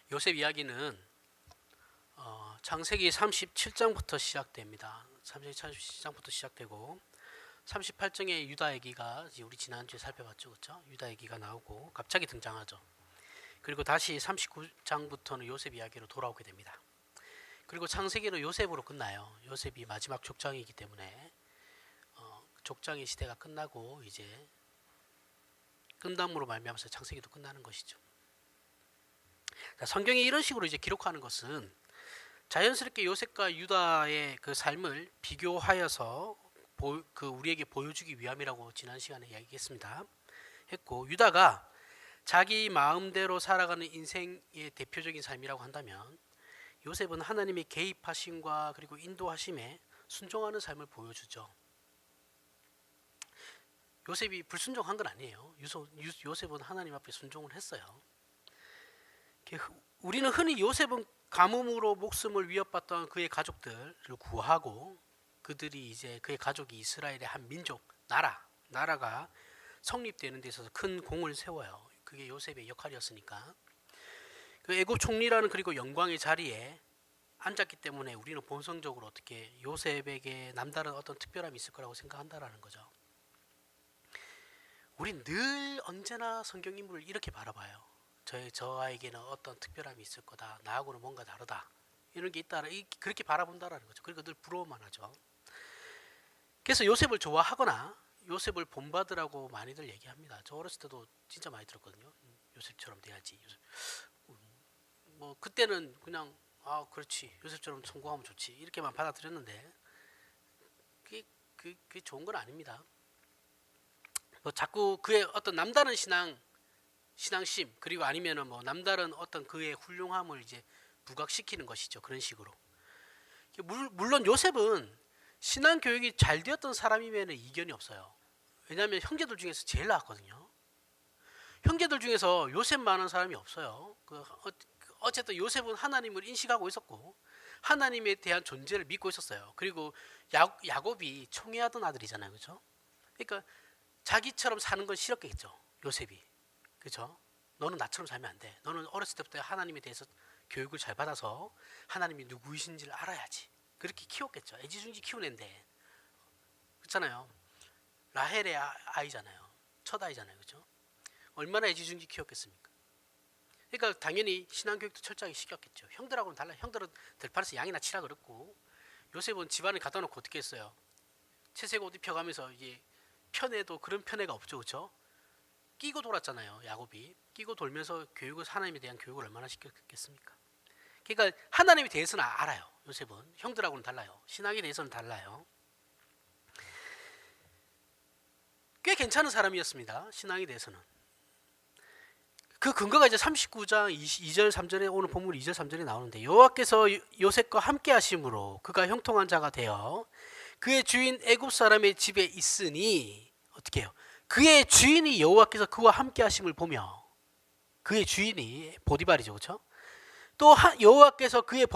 요셉 이야기는 창세기 37장부터 시작됩니다. 창세기 37장부터 시작되고 38장에 유다 얘기가 우리 지난주에 살펴봤죠, 그렇죠? 유다 얘기가 나오고 갑자기 등장하죠. 그리고 다시 39장부터는 요셉 이야기로 돌아오게 됩니다. 그리고 창세기는 요셉으로 끝나요. 요셉이 마지막 족장이기 때문에 족장의 시대가 끝나고 이제 끝남으로 말미암아서 창세기도 끝나는 것이죠. 자, 성경이 이런 식으로 이제 기록하는 것은 자연스럽게 요셉과 유다의 그 삶을 비교하여서 우리에게 보여주기 위함이라고 지난 시간에 이야기했습니다. 했고, 유다가 자기 마음대로 살아가는 인생의 대표적인 삶이라고 한다면 요셉은 하나님의 개입하심과 그리고 인도하심에 순종하는 삶을 보여주죠. 요셉이 불순종한 건 아니에요. 요셉은 하나님 앞에 순종을 했어요. 우리는 흔히 요셉은 가뭄으로 목숨을 위협받던 그의 가족들을 구하고 그들이 이제 그의 가족이 이스라엘의 한 민족, 나라가 성립되는 데 있어서 큰 공을 세워요. 그게 요셉의 역할이었으니까. 그 애굽 총리라는 그리고 영광의 자리에 앉았기 때문에 우리는 본성적으로 어떻게 요셉에게 남다른 어떤 특별함이 있을 거라고 생각한다라는 거죠. 우린 늘 언제나 성경 인물을 이렇게 바라봐요. 저에게는 어떤 특별함이 있을 거다. 나하고는 뭔가 다르다. 이런 게 있다. 그렇게 바라본다라는 거죠. 그러니까 늘 부러워만 하죠. 그래서 요셉을 좋아하거나 요셉을 본받으라고 많이들 얘기합니다. 저 어렸을 때도 진짜 많이 들었거든요. 요셉처럼 돼야지. 뭐 그때는 그냥 그렇지. 요셉처럼 성공하면 좋지. 이렇게만 받아들였는데 그게 좋은 건 아닙니다. 뭐 자꾸 그의 어떤 남다른 신앙심 그리고 아니면은 뭐 남다른 어떤 그의 훌륭함을 이제 부각시키는 것이죠. 그런 식으로. 물론 요셉은 신앙 교육이 잘 되었던 사람이면 이견이 없어요. 왜냐하면 형제들 중에서 제일 나았거든요. 형제들 중에서 요셉만한 사람이 없어요. 어쨌든 요셉은 하나님을 인식하고 있었고 하나님에 대한 존재를 믿고 있었어요. 그리고 야곱이 총애하던 아들이잖아요, 그렇죠? 그러니까 자기처럼 사는 건 싫었겠죠, 요셉이. 그렇죠? 너는 나처럼 살면 안 돼. 너는 어렸을 때부터 하나님에 대해서 교육을 잘 받아서 하나님이 누구이신지를 알아야지. 그렇게 키웠겠죠. 애지중지 키운 애인데. 그렇잖아요. 라헬의 아이잖아요. 첫 아이잖아요. 그렇죠? 얼마나 애지중지 키웠겠습니까? 그러니까 당연히 신앙교육도 철저하게 시켰겠죠. 형들하고는 달라요. 형들은 들판에서 양이나 치라 그랬고 요셉은 집안에 갖다 놓고 어떻게 했어요? 채색 옷 입혀가면서 이게 편애도 그런 편애가 없죠. 그렇죠? 끼고 돌았잖아요. 야곱이 끼고 돌면서 하나님에 대한 교육을 얼마나 시켰겠습니까? 그러니까 하나님에 대해서는 알아요. 요셉은 형들하고는 달라요. 신앙에 대해서는 달라요. 꽤 괜찮은 사람이었습니다. 신앙에 대해서는. 그 근거가 이제 39장 2절 3절에 오늘 본문 2절 3절에 나오는데 여호와께서 요셉과 함께 하심으로 그가 형통한 자가 되어 그의 주인 애굽 사람의 집에 있으니 어떻게 해요? 그의 주인이 여호와께서 그와 함께 하심을 보며 그의 주인이 보디발이죠. 그렇죠? 또 여호와께서 그의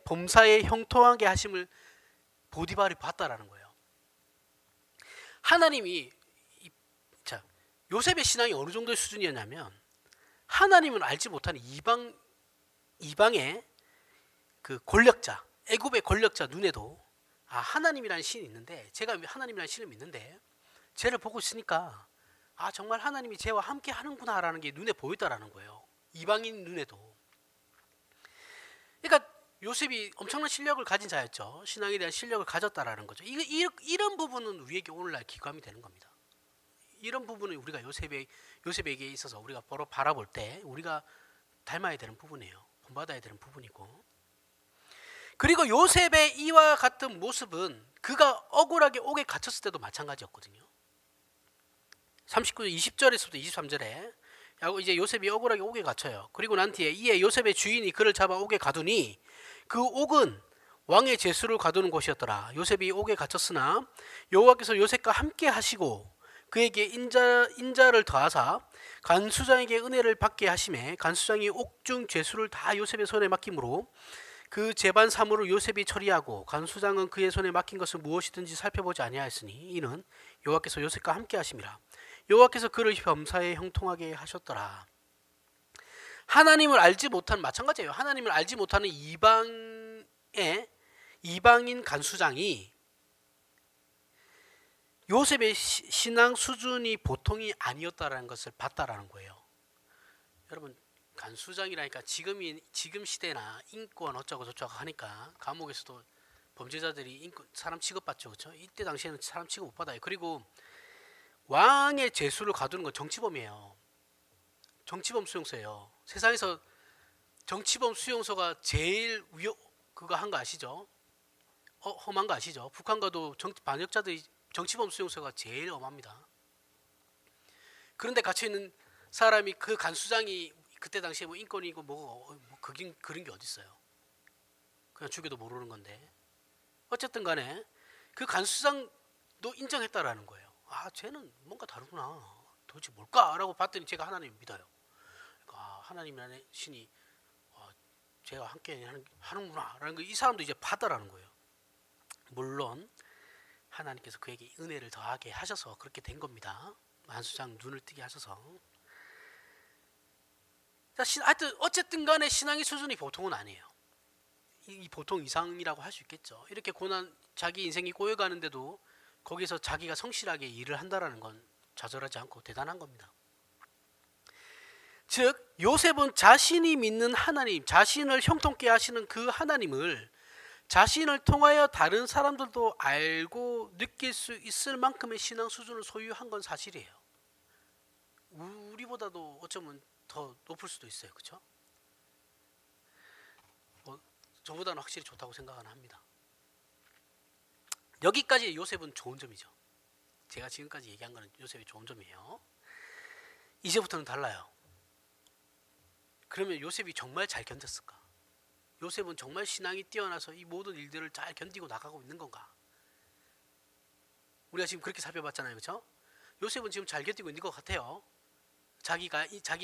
범사에 형통하게 하심을 보디발이 봤다라는 거예요. 하나님이 요셉의 신앙이 어느 정도의 수준이었냐면 하나님은 알지 못하는 이방의 그 권력자, 애굽의 권력자 눈에도 하나님이라는 신이 있는데 제가 하나님이라는 신을 믿는데 쟤를 보고 있으니까 정말 하나님이 쟤와 함께 하는구나라는 게 눈에 보였다라는 거예요. 이방인 눈에도. 그러니까 요셉이 엄청난 실력을 가진 자였죠. 신앙에 대한 실력을 가졌다라는 거죠. 이런 부분은 우리에게 오늘날 기감이 되는 겁니다. 이런 부분은 우리가 요셉에게 있어서 우리가 바라볼 때 우리가 닮아야 되는 부분이에요. 본받아야 되는 부분이고. 그리고 요셉의 이와 같은 모습은 그가 억울하게 옥에 갇혔을 때도 마찬가지였거든요. 39절 20절에서부터 23절에 이제 요셉이 억울하게 옥에 갇혀요. 그리고 난 뒤에 이에 요셉의 주인이 그를 잡아 옥에 가두니 그 옥은 왕의 제수를 가두는 곳이었더라. 요셉이 옥에 갇혔으나 여호와께서 요셉과 함께 하시고 그에게 인자를 더하사 간수장에게 은혜를 받게 하심에 간수장이 옥중 죄수를 다 요셉의 손에 맡김으로 그 재반 사물을 요셉이 처리하고 간수장은 그의 손에 맡긴 것을 무엇이든지 살펴보지 아니하였으니 이는 여호와께서 요셉과 함께 하심이라. 여호와께서 그를 범사에 형통하게 하셨더라. 하나님을 알지 못하는, 마찬가지예요. 하나님을 알지 못하는 이방인 간수장이 요셉의 신앙 수준이 보통이 아니었다라는 것을 봤다라는 거예요. 여러분, 간수장이라니까 지금 시대나 인권 어쩌고 저쩌고 하니까 감옥에서도 범죄자들이 사람 취급받죠, 그렇죠? 이때 당시에는 사람 취급 못 받아요. 그리고 왕의 제수를 가두는 건 정치범이에요. 정치범 수용소예요. 세상에서 정치범 수용소가 제일 그거 한 거 아시죠? 험한 거 아시죠? 북한과도 반역자들이 정치범 수용소가 제일 험합니다. 그런데 갇혀 있는 사람이, 그 간수장이 그때 당시에 뭐 인권이고 뭐고 그런 게 어디 있어요? 그냥 죽여도 모르는 건데. 어쨌든 간에 그 간수장도 인정했다라는 거예요. 아, 쟤는 뭔가 다르구나. 도대체 뭘까라고 봤더니 제가 하나님을 믿어요. 그러니까 하나님이라는 신이 제가 함께 하는구나라는 거, 이 사람도 이제 받아라는 거예요. 물론 하나님께서 그에게 은혜를 더하게 하셔서 그렇게 된 겁니다. 간수장 눈을 뜨게 하셔서. 하여튼 어쨌든 간에 신앙의 수준이 보통은 아니에요. 이 보통 이상이라고 할 수 있겠죠. 이렇게 고난, 자기 인생이 꼬여가는데도 거기서 자기가 성실하게 일을 한다라는 건 좌절하지 않고 대단한 겁니다. 즉 요셉은 자신이 믿는 하나님, 자신을 형통케 하시는 그 하나님을 자신을 통하여 다른 사람들도 알고 느낄 수 있을 만큼의 신앙 수준을 소유한 건 사실이에요. 우리보다도 어쩌면 더 높을 수도 있어요, 그렇죠? 저보다는 확실히 좋다고 생각은 합니다. 여기까지 요셉은 좋은 점이죠. 제가 지금까지 얘기한 거는 요셉의 좋은 점이에요. 이제부터는 달라요. 그러면 요셉이 정말 잘 견뎠을까? 요셉은 정말 신앙이 뛰어나서 이 모든 일들을 잘 견디고 나가고 있는 건가? 우리가 지금 그렇게 살펴봤잖아요, 그렇죠? 요셉은 지금 잘 견디고 있는 것 같아요. 자기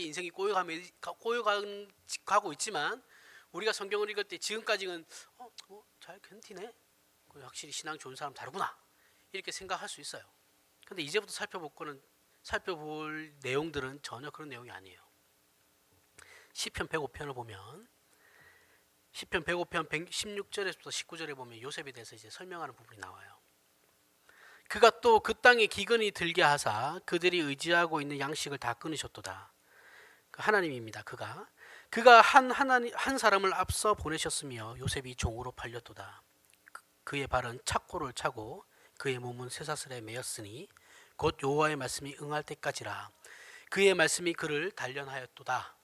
인생이 꼬여가고 있지만 우리가 성경을 읽을 때 지금까지는 잘 견디네. 확실히 신앙 좋은 사람 다르구나. 이렇게 생각할 수 있어요. 근데 이제부터 살펴볼 내용들은 전혀 그런 내용이 아니에요. 시편 105편을 보면, 시편 105편 16절에서부터 19절에 보면 요셉에 대해서 이제 설명하는 부분이 나와요. 그가 또 그 땅에 기근이 들게 하사 그들이 의지하고 있는 양식을 다 끊으셨도다. 하나님입니다. 그가 한 사람을 앞서 보내셨으며 요셉이 종으로 팔렸도다. 그의 발은 착고를 차고 그의 몸은 쇠사슬에 매였으니 곧 여호와의 말씀이 응할 때까지라. 그의 말씀이 그를 단련하였도다.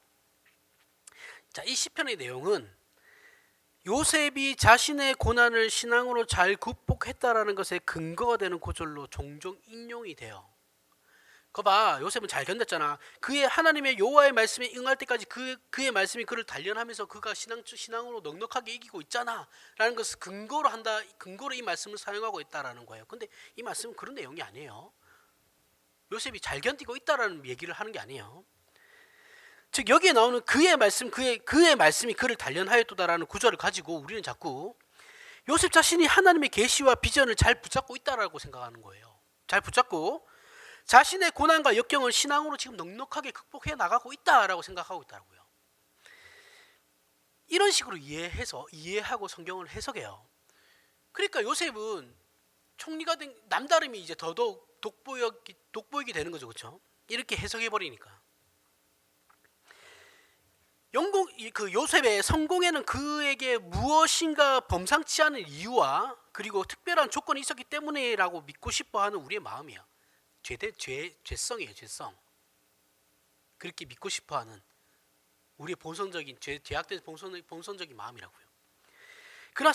자, 이 시편의 내용은 요셉이 자신의 고난을 신앙으로 잘 극복했다라는 것에 근거가 되는 구절로 종종 인용이 돼요. 거봐, 요셉은 잘 견뎠잖아. 그의 하나님의 여호와의 말씀에 응할 때까지 그의 말씀이 그를 단련하면서 그가 신앙으로 넉넉하게 이기고 있잖아 라는 것을 근거로 이 말씀을 사용하고 있다라는 거예요. 근데 이 말씀은 그런 내용이 아니에요. 요셉이 잘 견디고 있다라는 얘기를 하는 게 아니에요. 즉 여기에 나오는 그의 말씀이 그를 단련하였도다라는 구절을 가지고 우리는 자꾸 요셉 자신이 하나님의 계시와 비전을 잘 붙잡고 있다라고 생각하는 거예요. 잘 붙잡고 자신의 고난과 역경을 신앙으로 지금 넉넉하게 극복해 나가고 있다라고 생각하고 있다고요. 이런 식으로 이해하고 성경을 해석해요. 그러니까 요셉은 총리가 된 남다름이 이제 더더욱 돋보이게 되는 거죠, 그렇죠? 이렇게 해석해 버리니까. 요셉의 성공에는 그에게 무엇인가 범상치 않은 이유와 그리고 특별한 조건이 있었기 때문이라고 믿고 싶어하는 우리의 마음이야. 죄성이에요, 죄성. 그렇게 믿고 싶어하는 우리의 본성적인 죄악된 본성적인 마음이라고요. 그러나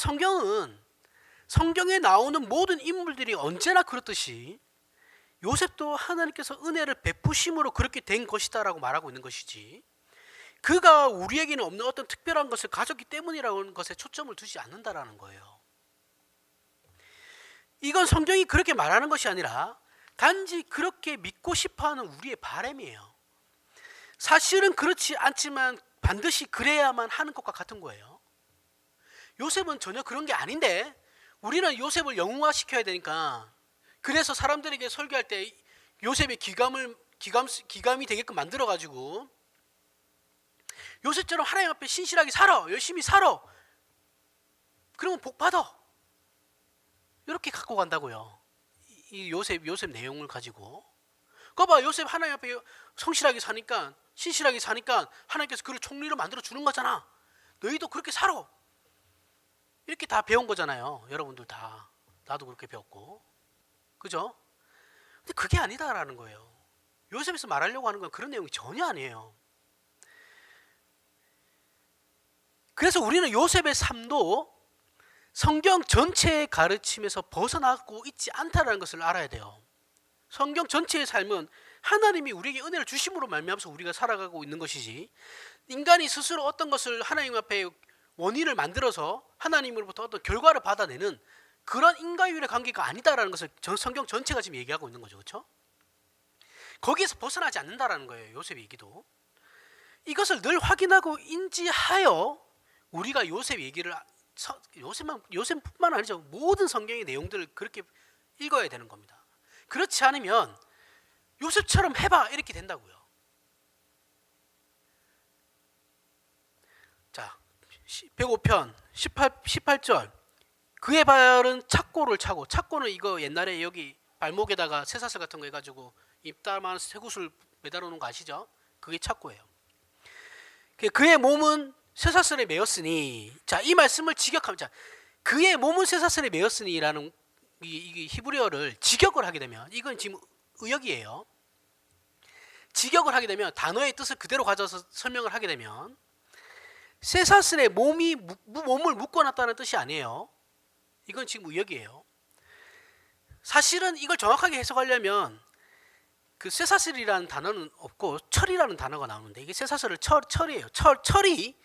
성경에 나오는 모든 인물들이 언제나 그렇듯이 요셉도 하나님께서 은혜를 베푸심으로 그렇게 된 것이다라고 말하고 있는 것이지, 그가 우리에게는 없는 어떤 특별한 것을 가졌기 때문이라는 것에 초점을 두지 않는다라는 거예요. 이건 성경이 그렇게 말하는 것이 아니라 단지 그렇게 믿고 싶어하는 우리의 바람이에요. 사실은 그렇지 않지만 반드시 그래야만 하는 것과 같은 거예요. 요셉은 전혀 그런 게 아닌데 우리는 요셉을 영웅화시켜야 되니까, 그래서 사람들에게 설교할 때 요셉의 기감이 되게끔 만들어가지고 요셉처럼 하나님 앞에 신실하게 살아, 열심히 살아. 그러면 복 받아. 이렇게 갖고 간다고요. 이 요셉 내용을 가지고. 그거 봐, 요셉 하나님 앞에 성실하게 사니까, 신실하게 사니까 하나님께서 그를 총리로 만들어 주는 거잖아. 너희도 그렇게 살아. 이렇게 다 배운 거잖아요. 여러분들 다. 나도 그렇게 배웠고. 그죠? 근데 그게 아니다라는 거예요. 요셉에서 말하려고 하는 건 그런 내용이 전혀 아니에요. 그래서 우리는 요셉의 삶도 성경 전체의 가르침에서 벗어나고 있지 않다는 것을 알아야 돼요. 성경 전체의 삶은 하나님이 우리에게 은혜를 주심으로 말미암아서 우리가 살아가고 있는 것이지, 인간이 스스로 어떤 것을 하나님 앞에 원인을 만들어서 하나님으로부터 어떤 결과를 받아내는 그런 인과율의 관계가 아니다라는 것을 성경 전체가 지금 얘기하고 있는 거죠. 그렇죠? 거기에서 벗어나지 않는다라는 거예요. 요셉의 얘기도. 이것을 늘 확인하고 인지하여 우리가 요셉 얘기를, 요셉뿐만 아니죠, 모든 성경의 내용들을 그렇게 읽어야 되는 겁니다. 그렇지 않으면 요셉처럼 해봐 이렇게 된다고요. 자, 105편 18절. 그의 발은 착고를 차고, 착고는 이거 옛날에 여기 발목에다가 쇠사슬 같은 거 해가지고 입다만 쇠구슬 매달아 놓은 거 아시죠? 그게 착고예요. 그의 몸은 쇠사슬에 매였으니, 자, 이 말씀을 직역하면, 자, 그의 몸은 쇠사슬에 매였으니라는 이 히브리어를 직역을 하게 되면, 이건 지금 의역이에요. 직역을 하게 되면, 단어의 뜻을 그대로 가져서 설명을 하게 되면, 쇠사슬에 몸을 묶어놨다는 뜻이 아니에요. 이건 지금 의역이에요. 사실은 이걸 정확하게 해석하려면 그 쇠사슬이라는 단어는 없고 철이라는 단어가 나오는데, 이게 쇠사슬을 철이에요. 철이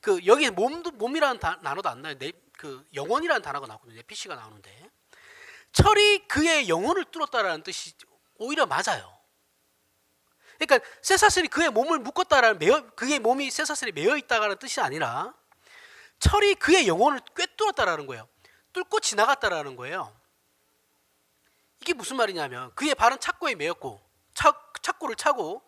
그 여기 몸이라는 단어도 안 나요. 그 영혼이라는 단어가 나오거든요. 네피시가 나오는데, 철이 그의 영혼을 뚫었다라는 뜻이 오히려 맞아요. 그러니까 쇠사슬이 그의 몸을 묶었다라는, 그의 몸이 쇠사슬에 매여 있다라는 뜻이 아니라 철이 그의 영혼을 꿰뚫었다라는 거예요. 뚫고 지나갔다라는 거예요. 이게 무슨 말이냐면, 그의 발은 착고에 매였고, 착고를 차고,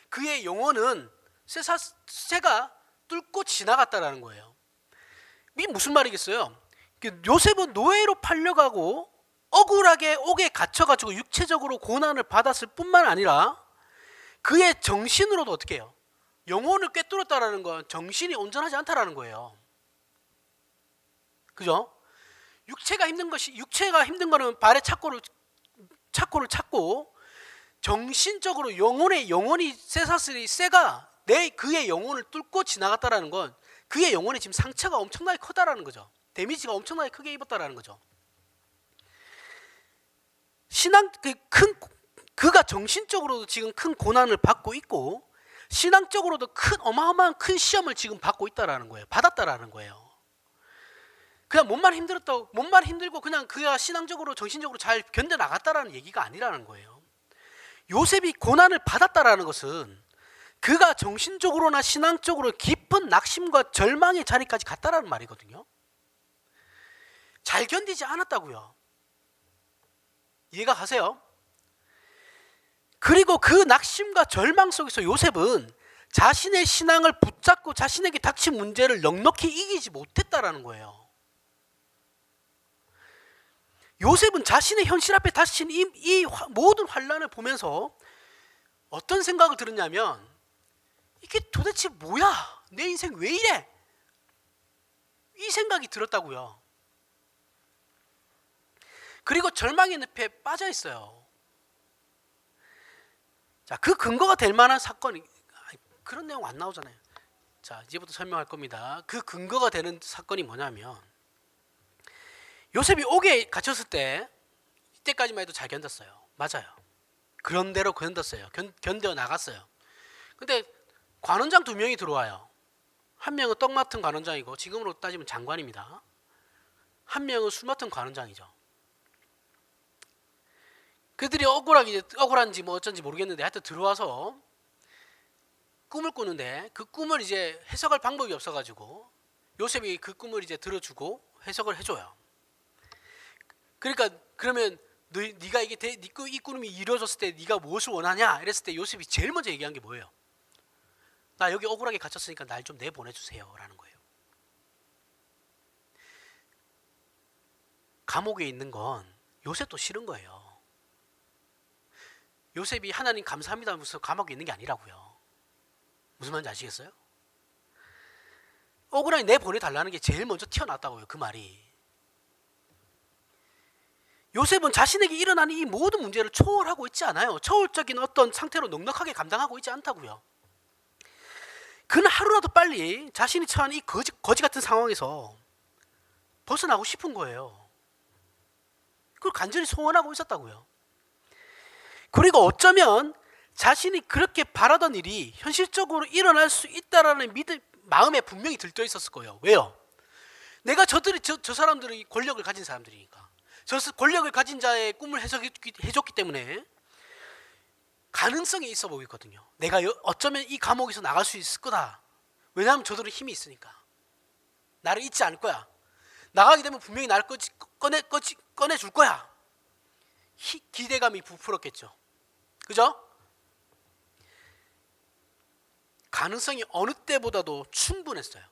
그의 영혼은 쇠가 뚫고 지나갔다라는 거예요. 이게 무슨 말이겠어요? 요셉은 노예로 팔려가고 억울하게 옥에 갇혀가지고 육체적으로 고난을 받았을 뿐만 아니라 그의 정신으로도 어떻게 해요? 영혼을 꿰뚫었다라는 건 정신이 온전하지 않다라는 거예요. 그죠? 육체가 힘든 거는 발에 착고를 찾고, 정신적으로 영혼이 쇠가 그의 영혼을 뚫고 지나갔다라는 건 그의 영혼에 지금 상처가 엄청나게 크다라는 거죠. 데미지가 엄청나게 크게 입었다라는 거죠. 그가 정신적으로도 지금 큰 고난을 받고 있고, 신앙적으로도 어마어마한 큰 시험을 지금 받았다라는 거예요. 그냥 몸만 힘들고 그냥 그가 신앙적으로 정신적으로 잘 견뎌 나갔다라는 얘기가 아니라는 거예요. 요셉이 고난을 받았다라는 것은 그가 정신적으로나 신앙적으로 깊은 낙심과 절망의 자리까지 갔다라는 말이거든요. 잘 견디지 않았다고요. 이해가 가세요? 그리고 그 낙심과 절망 속에서 요셉은 자신의 신앙을 붙잡고 자신에게 닥친 문제를 넉넉히 이기지 못했다라는 거예요. 요셉은 자신의 현실 앞에 닥친 이 모든 환난을 보면서 어떤 생각을 들었냐면, 이게 도대체 뭐야? 내 인생 왜 이래? 이 생각이 들었다고요. 그리고 절망의 늪에 빠져 있어요. 자, 그 근거가 될 만한 사건이, 그런 내용 안 나오잖아요. 자, 이제부터 설명할 겁니다. 그 근거가 되는 사건이 뭐냐면, 요셉이 옥에 갇혔을 때, 이때까지만 해도 잘 견뎠어요. 맞아요. 그런 대로 견뎠어요. 견뎌 나갔어요. 근데 관원장 2명이 들어와요. 한 명은 떡 맡은 관원장이고, 지금으로 따지면 장관입니다. 한 명은 술 맡은 관원장이죠. 그들이 억울한지 뭐 어쩐지 모르겠는데, 하여튼 들어와서 꿈을 꾸는데, 그 꿈을 이제 해석할 방법이 없어가지고 요셉이 그 꿈을 이제 들어주고 해석을 해줘요. 그러니까 그러면 네가 이 꿈이 이루어졌을 때 네가 무엇을 원하냐? 이랬을 때 요셉이 제일 먼저 얘기한 게 뭐예요? 나 여기 억울하게 갇혔으니까 날 좀 내보내주세요 라는 거예요. 감옥에 있는 건 요셉도 싫은 거예요. 요셉이 하나님 감사합니다 하면서 감옥에 있는 게 아니라고요. 무슨 말인지 아시겠어요? 억울하게 내보내달라는 게 제일 먼저 튀어나왔다고요. 그 말이. 요셉은 자신에게 일어나는 이 모든 문제를 초월하고 있지 않아요. 초월적인 어떤 상태로 넉넉하게 감당하고 있지 않다고요. 그는 하루라도 빨리 자신이 처한 이 거지 같은 상황에서 벗어나고 싶은 거예요. 그걸 간절히 소원하고 있었다고요. 그리고 어쩌면 자신이 그렇게 바라던 일이 현실적으로 일어날 수 있다라는 마음에 분명히 들떠 있었을 거예요. 왜요? 내가 저 사람들이 권력을 가진 사람들이니까. 저 권력을 가진 자의 꿈을 해줬기 때문에 가능성이 있어 보이거든요. 내가 어쩌면 이 감옥에서 나갈 수 있을 거다. 왜냐하면 저들은 힘이 있으니까. 나를 잊지 않을 거야. 나가게 되면 분명히 나를 꺼내줄 거야. 기대감이 부풀었겠죠. 그죠? 가능성이 어느 때보다도 충분했어요.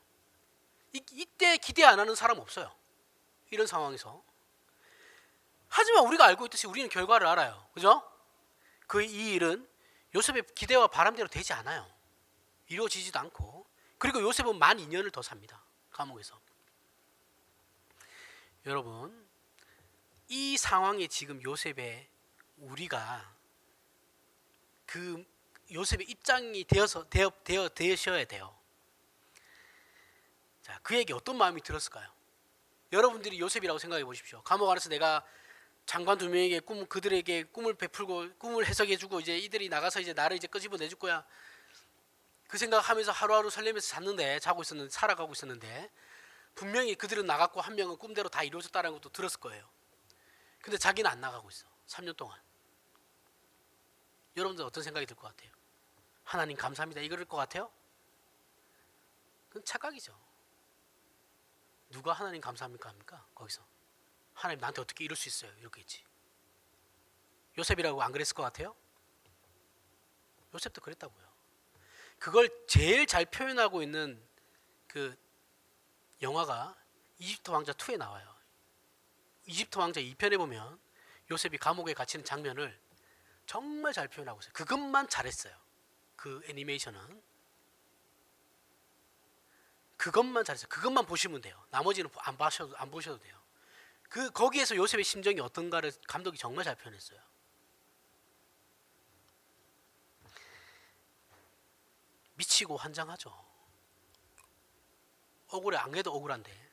이때 기대 안 하는 사람 없어요. 이런 상황에서. 하지만 우리가 알고 있듯이 우리는 결과를 알아요. 그죠? 이 일은 요셉의 기대와 바람대로 되지 않아요. 이루어지지도 않고. 그리고 요셉은 만 2년을 더 삽니다. 감옥에서. 여러분, 이 상황에 지금 우리가 그 요셉의 입장이 되셔야 돼요. 자, 그에게 어떤 마음이 들었을까요? 여러분들이 요셉이라고 생각해 보십시오. 감옥 안에서 내가 장관 2명에게 그들에게 꿈을 베풀고 꿈을 해석해주고 이제 이들이 나가서 이제 나를 이제 끄집어내줄 거야. 그 생각하면서 하루하루 설레면서 살아가고 있었는데 분명히 그들은 나갔고 한 명은 꿈대로 다 이루어졌다는 것도 들었을 거예요. 근데 자기는 안 나가고 있어. 3년 동안. 여러분들 어떤 생각이 들 것 같아요? 하나님 감사합니다 이럴 것 같아요? 그건 착각이죠. 누가 하나님 감사합니까 합니까? 거기서 하나님 나한테 어떻게 이럴 수 있어요? 이렇게 했지. 요셉이라고 안 그랬을 것 같아요? 요셉도 그랬다고요. 그걸 제일 잘 표현하고 있는 그 영화가 이집트 왕자 2에 나와요. 이집트 왕자 2편에 보면 요셉이 감옥에 갇히는 장면을 정말 잘 표현하고 있어요. 그것만 잘했어요. 그 애니메이션은 그것만 잘했어요. 그것만 보시면 돼요. 나머지는 안 보셔도 돼요. 거기에서 요셉의 심정이 어떤가를 감독이 정말 잘 표현했어요. 미치고 환장하죠. 억울해. 안 해도 억울한데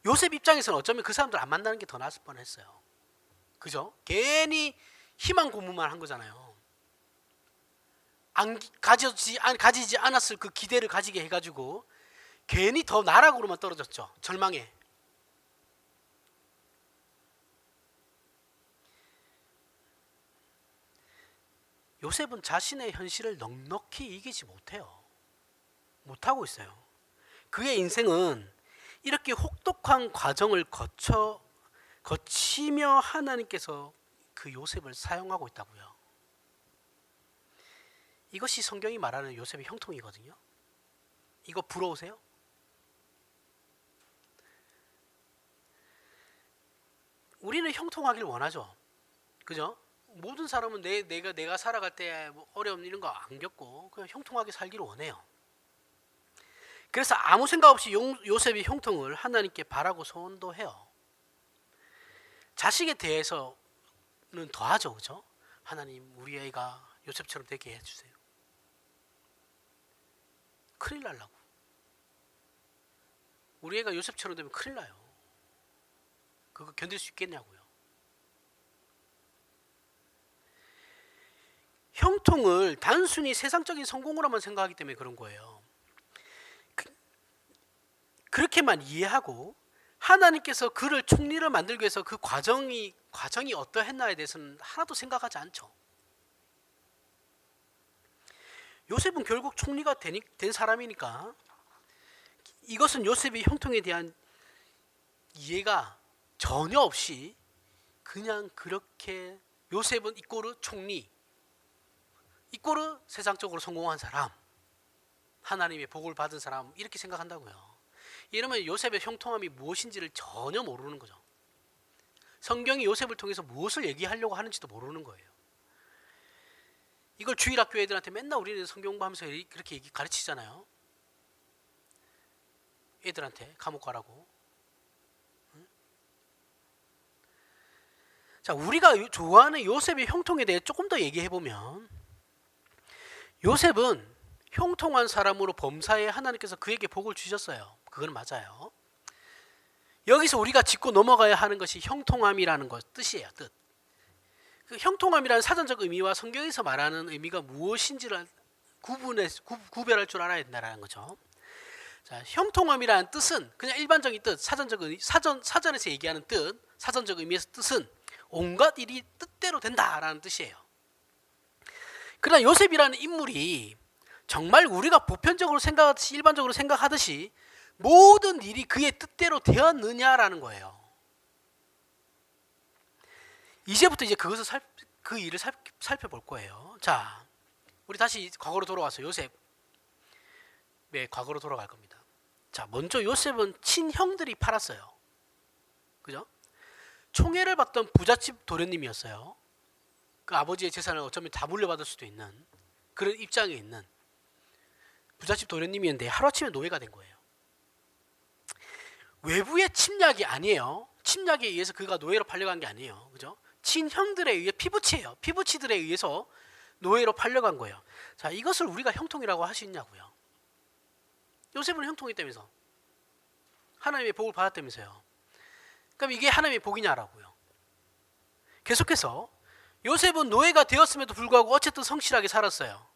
요셉 입장에서는 어쩌면 그 사람들 안 만나는 게 더 나았을 뻔했어요. 그죠? 괜히 희망 고문만 한 거잖아요. 가지지 않았을 그 기대를 가지게 해가지고 괜히 더 나락으로만 떨어졌죠. 절망에. 요셉은 자신의 현실을 넉넉히 이기지 못하고 있어요. 그의 인생은 이렇게 혹독한 과정을 거치며 하나님께서 그 요셉을 사용하고 있다고요. 이것이 성경이 말하는 요셉의 형통이거든요. 이거 부러우세요? 우리는 형통하길 원하죠. 그죠? 모든 사람은 내가 살아갈 때 뭐 어려움 이런 거 안 겪고 그냥 형통하게 살기를 원해요. 그래서 아무 생각 없이 요셉의 형통을 하나님께 바라고 소원도 해요. 자식에 대해서는 더하죠. 그죠? 하나님 우리 애가 요셉처럼 되게 해주세요. 큰일 날라고. 우리 애가 요셉처럼 되면 큰일 나요. 그거 견딜 수 있겠냐고요. 형통을 단순히 세상적인 성공으로만 생각하기 때문에 그런 거예요. 그렇게만 이해하고 하나님께서 그를 총리를 만들기 위해서 그 과정이 어떠했나에 대해서는 하나도 생각하지 않죠. 요셉은 결국 총리가 된 사람이니까 이것은 요셉의 형통에 대한 이해가 전혀 없이 그냥 그렇게 요셉은 이꼬르 총리, 이꼬르 세상적으로 성공한 사람, 하나님의 복을 받은 사람 이렇게 생각한다고요. 이러면 요셉의 형통함이 무엇인지를 전혀 모르는 거죠. 성경이 요셉을 통해서 무엇을 얘기하려고 하는지도 모르는 거예요. 이걸 주일학교 애들한테 맨날 우리는 성경 공부하면서 그렇게 가르치잖아요. 애들한테 감옥 가라고. 자, 우리가 좋아하는 요셉의 형통에 대해 조금 더 얘기해보면, 요셉은 형통한 사람으로 범사에 하나님께서 그에게 복을 주셨어요. 그건 맞아요. 여기서 우리가 짚고 넘어가야 하는 것이 형통함이라는 것 뜻이에요. 뜻. 그 형통함이라는 사전적 의미와 성경에서 말하는 의미가 무엇인지를 구별할 줄 알아야 된다는 거죠. 자, 형통함이라는 뜻은 그냥 일반적인 뜻, 사전에서 얘기하는 뜻, 사전적 의미에서 뜻은 온갖 일이 뜻대로 된다라는 뜻이에요. 그러나 요셉이라는 인물이 정말 우리가 보편적으로 생각하듯이, 일반적으로 생각하듯이 모든 일이 그의 뜻대로 되었느냐라는 거예요. 이제부터 이제 그 일을 살펴볼 거예요. 자, 우리 다시 과거로 돌아와서 요셉. 네, 과거로 돌아갈 겁니다. 자, 먼저 요셉은 친형들이 팔았어요. 그죠? 총애를 받던 부잣집 도련님이었어요. 그 아버지의 재산을 어쩌면 다 물려받을 수도 있는 그런 입장에 있는 부잣집 도련님이었는데 하루아침에 노예가 된 거예요. 외부의 침략이 아니에요. 침략에 의해서 그가 노예로 팔려간 게 아니에요. 그죠? 친형들에 의해 피부치예요. 피부치들에 의해서 노예로 팔려간 거예요. 자, 이것을 우리가 형통이라고 할 수 있냐고요. 요셉은 형통했다면서. 하나님의 복을 받았다면서요. 그럼 이게 하나님의 복이냐라고요. 계속해서 요셉은 노예가 되었음에도 불구하고 어쨌든 성실하게 살았어요.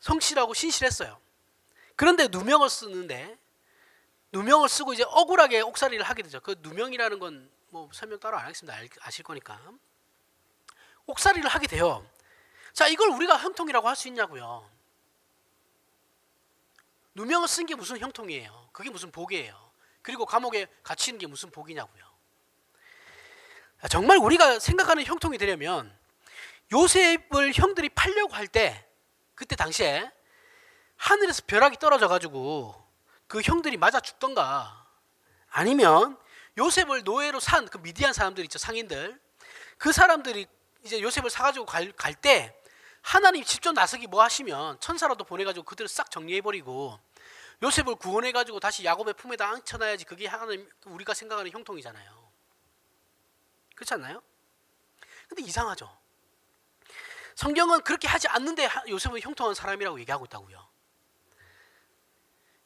성실하고 신실했어요. 그런데 누명을 쓰고 이제 억울하게 옥살이를 하게 되죠. 그 누명이라는 건 뭐 설명 따로 안 하겠습니다. 아실 거니까. 옥살이를 하게 돼요. 자, 이걸 우리가 형통이라고 할 수 있냐고요. 누명을 쓴 게 무슨 형통이에요. 그게 무슨 복이에요. 그리고 감옥에 갇히는 게 무슨 복이냐고요. 정말 우리가 생각하는 형통이 되려면 요셉을 형들이 팔려고 할 때 그때 당시에 하늘에서 벼락이 떨어져 가지고 그 형들이 맞아 죽던가 아니면 요셉을 노예로 산 그 미디안 사람들 있죠. 상인들. 그 사람들이 이제 요셉을 사가지고 갈 때 하나님 직접 나서기 뭐 하시면 천사라도 보내가지고 그들을 싹 정리해버리고 요셉을 구원해가지고 다시 야곱의 품에다 앉혀놔야지 그게 하나님 우리가 생각하는 형통이잖아요. 그렇지 않나요? 근데 이상하죠. 성경은 그렇게 하지 않는데 요셉은 형통한 사람이라고 얘기하고 있다고요.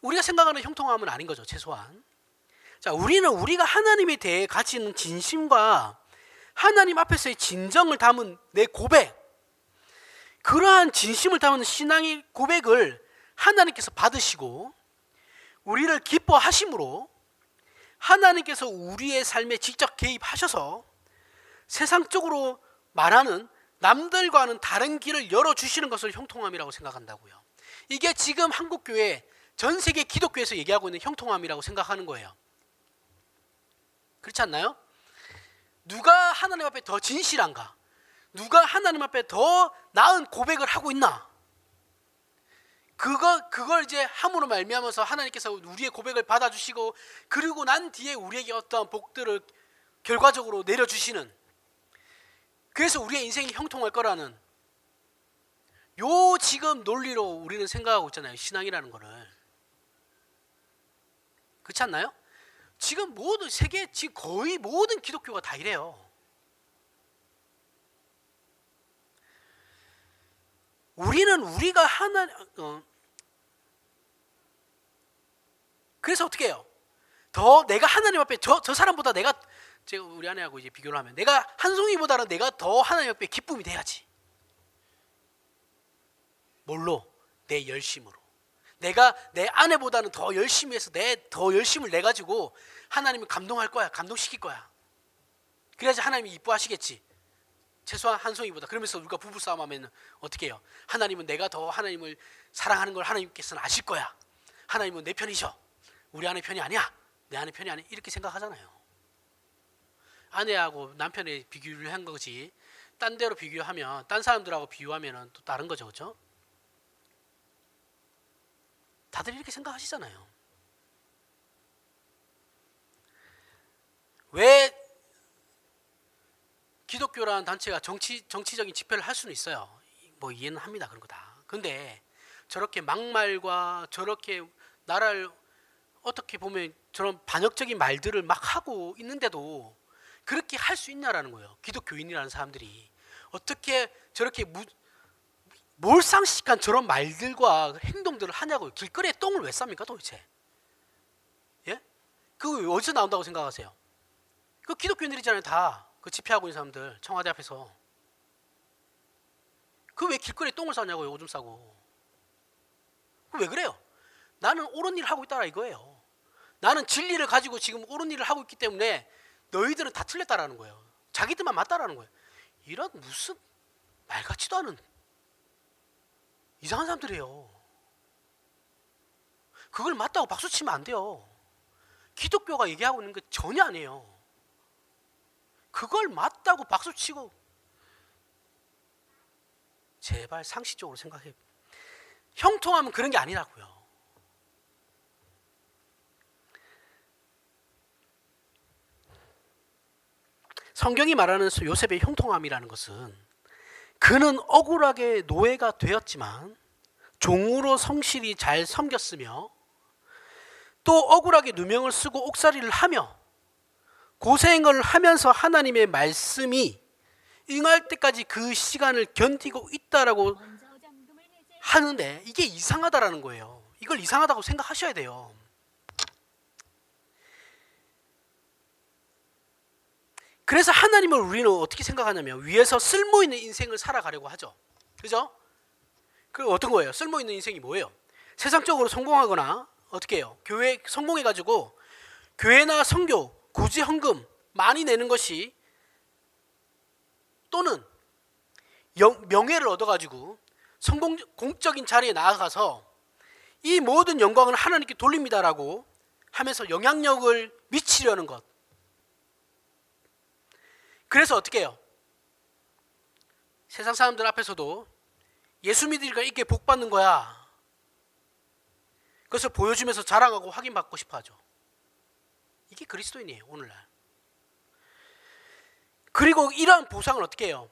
우리가 생각하는 형통함은 아닌 거죠. 최소한. 자, 우리가 하나님에 대해 가지는 진심과 하나님 앞에서의 진정을 담은 내 고백, 그러한 진심을 담은 신앙의 고백을 하나님께서 받으시고 우리를 기뻐하심으로 하나님께서 우리의 삶에 직접 개입하셔서 세상적으로 말하는 남들과는 다른 길을 열어주시는 것을 형통함이라고 생각한다고요. 이게 지금 한국교회, 전 세계 기독교에서 얘기하고 있는 형통함이라고 생각하는 거예요. 그렇지 않나요? 누가 하나님 앞에 더 진실한가? 누가 하나님 앞에 더 나은 고백을 하고 있나? 그걸 이제 함으로 말미암아서 하나님께서 우리의 고백을 받아주시고 그리고 난 뒤에 우리에게 어떠한 복들을 결과적으로 내려주시는, 그래서 우리의 인생이 형통할 거라는 요 지금 논리로 우리는 생각하고 있잖아요. 신앙이라는 거를. 그렇지 않나요? 지금 모든 세계, 지금 거의 모든 기독교가 다 이래요. 우리가 그래서 어떻게 해요? 더 내가 하나님 앞에 저 사람보다 제가 우리 아내하고 이제 비교를 하면 내가 한송이보다는 내가 더 하나님 앞에 기쁨이 돼야지. 뭘로? 내 열심으로. 내가 내 아내보다는 더 열심히 해서 더 열심을 내 가지고 하나님을 감동할 거야. 감동시킬 거야. 그래야지 하나님이 이뻐하시겠지. 최소한 한송이보다. 그러면서 우리가 부부싸움 하면 어떻게 해요? 하나님은 내가 더 하나님을 사랑하는 걸 하나님께서는 아실 거야. 하나님은 내 편이셔. 우리 아내 편이 아니야. 내 아내 편이 아니야. 이렇게 생각하잖아요. 아내하고 남편의 비교를 한 거지. 딴 데로 비교하면, 딴 사람들하고 비교하면 또 다른 거죠. 그렇죠? 다들 이렇게 생각하시잖아요. 왜 기독교라는 단체가 정치적인 집회를 할 수는 있어요. 뭐 이해는 합니다. 그런 거 다. 근데 저렇게 막말과 저렇게 나라를 어떻게 보면 저런 반역적인 말들을 막 하고 있는데도 그렇게 할 수 있냐라는 거예요. 기독교인이라는 사람들이 어떻게 저렇게 몰상식한 저런 말들과 행동들을 하냐고요. 길거리에 똥을 왜 쌉니까 도대체? 예? 그거 어디서 나온다고 생각하세요? 그 기독교인들이잖아요. 다 그 집회하고 있는 사람들 청와대 앞에서. 그 왜 길거리에 똥을 싸냐고요. 오줌 싸고. 왜 그래요? 나는 옳은 일을 하고 있다라 이거예요. 나는 진리를 가지고 지금 옳은 일을 하고 있기 때문에 너희들은 다 틀렸다라는 거예요. 자기들만 맞다라는 거예요. 이런 무슨 말 같지도 않은 이상한 사람들이에요. 그걸 맞다고 박수치면 안 돼요. 기독교가 얘기하고 있는 게 전혀 아니에요. 그걸 맞다고 박수치고 제발 상식적으로 생각해. 형통하면 그런 게 아니라고요. 성경이 말하는 요셉의 형통함이라는 것은 그는 억울하게 노예가 되었지만 종으로 성실히 잘 섬겼으며 또 억울하게 누명을 쓰고 옥살이를 하며 고생을 하면서 하나님의 말씀이 응할 때까지 그 시간을 견디고 있다라고 하는데 이게 이상하다라는 거예요. 이걸 이상하다고 생각하셔야 돼요. 그래서 하나님을 우리는 어떻게 생각하냐면 위에서 쓸모있는 인생을 살아가려고 하죠. 그죠? 그 어떤 거예요? 쓸모있는 인생이 뭐예요? 세상적으로 성공하거나 어떻게 해요? 교회 성공해가지고 교회나 선교, 구제 헌금 많이 내는 것이 또는 명예를 얻어가지고 공적인 자리에 나아가서 이 모든 영광을 하나님께 돌립니다라고 하면서 영향력을 미치려는 것. 그래서 어떻게 해요? 세상 사람들 앞에서도 예수 믿으니까 이게 복 받는 거야. 그것을 보여주면서 자랑하고 확인받고 싶어 하죠. 이게 그리스도인이에요, 오늘날. 그리고 이러한 보상을 어떻게 해요?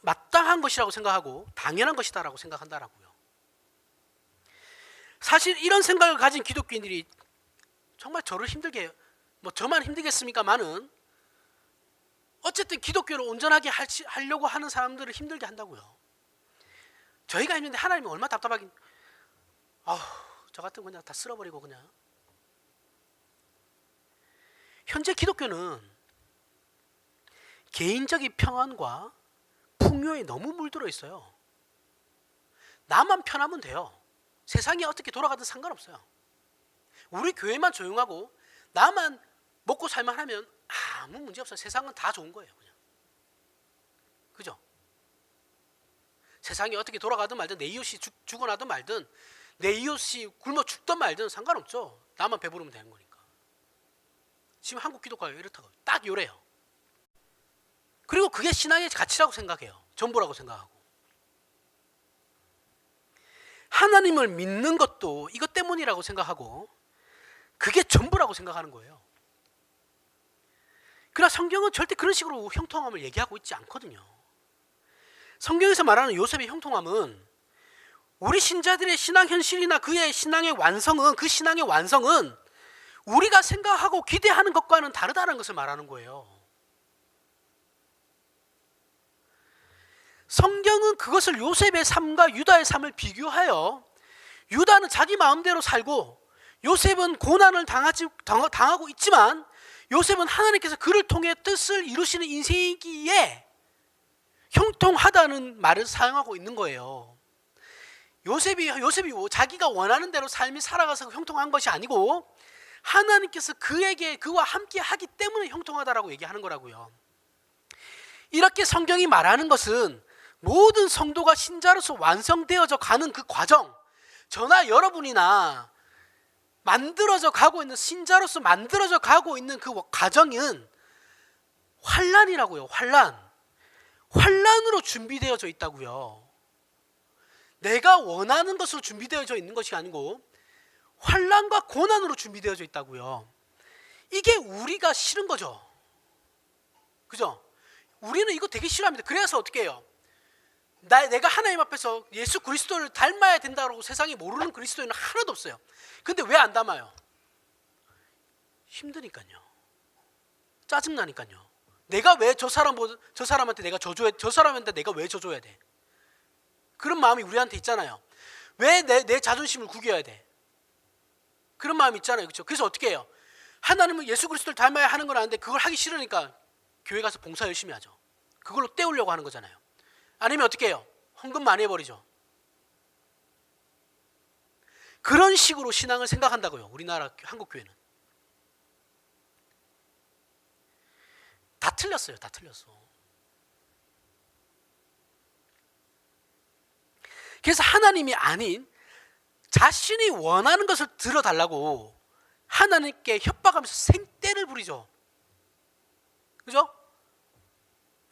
마땅한 것이라고 생각하고 당연한 것이다라고 생각한다라고요. 사실 이런 생각을 가진 기독교인들이 정말 저를 힘들게, 뭐 저만 힘들겠습니까만은 어쨌든 기독교를 온전하게 하려고 하는 사람들을 힘들게 한다고요. 저희가 있는데 하나님이 얼마나 답답하긴. 저 같은 거 그냥 다 쓸어버리고 그냥. 현재 기독교는 개인적인 평안과 풍요에 너무 물들어 있어요. 나만 편하면 돼요. 세상이 어떻게 돌아가든 상관없어요. 우리 교회만 조용하고 나만 먹고 살만 하면 아무 문제 없어요. 세상은 다 좋은 거예요. 그냥. 그죠? 세상이 어떻게 돌아가든 말든 내 이웃이 죽어나든 말든 내 이웃이 굶어 죽든 말든 상관없죠. 나만 배부르면 되는 거니까. 지금 한국 기독교가 이렇다고 딱 요래요. 그리고 그게 신앙의 가치라고 생각해요. 전부라고 생각하고. 하나님을 믿는 것도 이것 때문이라고 생각하고 그게 전부라고 생각하는 거예요. 그러나 성경은 절대 그런 식으로 형통함을 얘기하고 있지 않거든요. 성경에서 말하는 요셉의 형통함은 우리 신자들의 신앙 현실이나 그의 신앙의 완성은, 그 신앙의 완성은 우리가 생각하고 기대하는 것과는 다르다는 것을 말하는 거예요. 성경은 그것을 요셉의 삶과 유다의 삶을 비교하여 유다는 자기 마음대로 살고 요셉은 고난을 당하고 있지만 요셉은 하나님께서 그를 통해 뜻을 이루시는 인생이기에 형통하다는 말을 사용하고 있는 거예요. 요셉이 자기가 원하는 대로 삶이 살아가서 형통한 것이 아니고 하나님께서 그와 함께 하기 때문에 형통하다라고 얘기하는 거라고요. 이렇게 성경이 말하는 것은 모든 성도가 신자로서 완성되어져 가는 그 과정, 저나 여러분이나 만들어져 가고 있는 신자로서 만들어져 가고 있는 그 과정은 환난이라고요. 환난으로 준비되어져 있다고요. 내가 원하는 것으로 준비되어져 있는 것이 아니고 환난과 고난으로 준비되어져 있다고요. 이게 우리가 싫은 거죠. 그죠? 우리는 이거 되게 싫어합니다. 그래서 어떻게 해요? 내가 하나님 앞에서 예수 그리스도를 닮아야 된다고 세상에 모르는 그리스도인은 하나도 없어요. 근데 왜 안 닮아요? 힘드니까요. 짜증나니까요. 내가 왜 저 사람한테 내가 저 사람한테 내가 왜 져줘야 돼? 그런 마음이 우리한테 있잖아요. 왜 내 자존심을 구겨야 돼? 그런 마음이 있잖아요. 그렇죠? 그래서 어떻게 해요? 하나님은 예수 그리스도를 닮아야 하는 건 아는데 그걸 하기 싫으니까 교회 가서 봉사 열심히 하죠. 그걸로 때우려고 하는 거잖아요. 아니면 어떻게 해요? 헌금 많이 해버리죠. 그런 식으로 신앙을 생각한다고요. 우리나라 한국 교회는. 다 틀렸어요. 다 틀렸어. 그래서 하나님이 아닌 자신이 원하는 것을 들어달라고 하나님께 협박하면서 생떼를 부리죠. 그죠?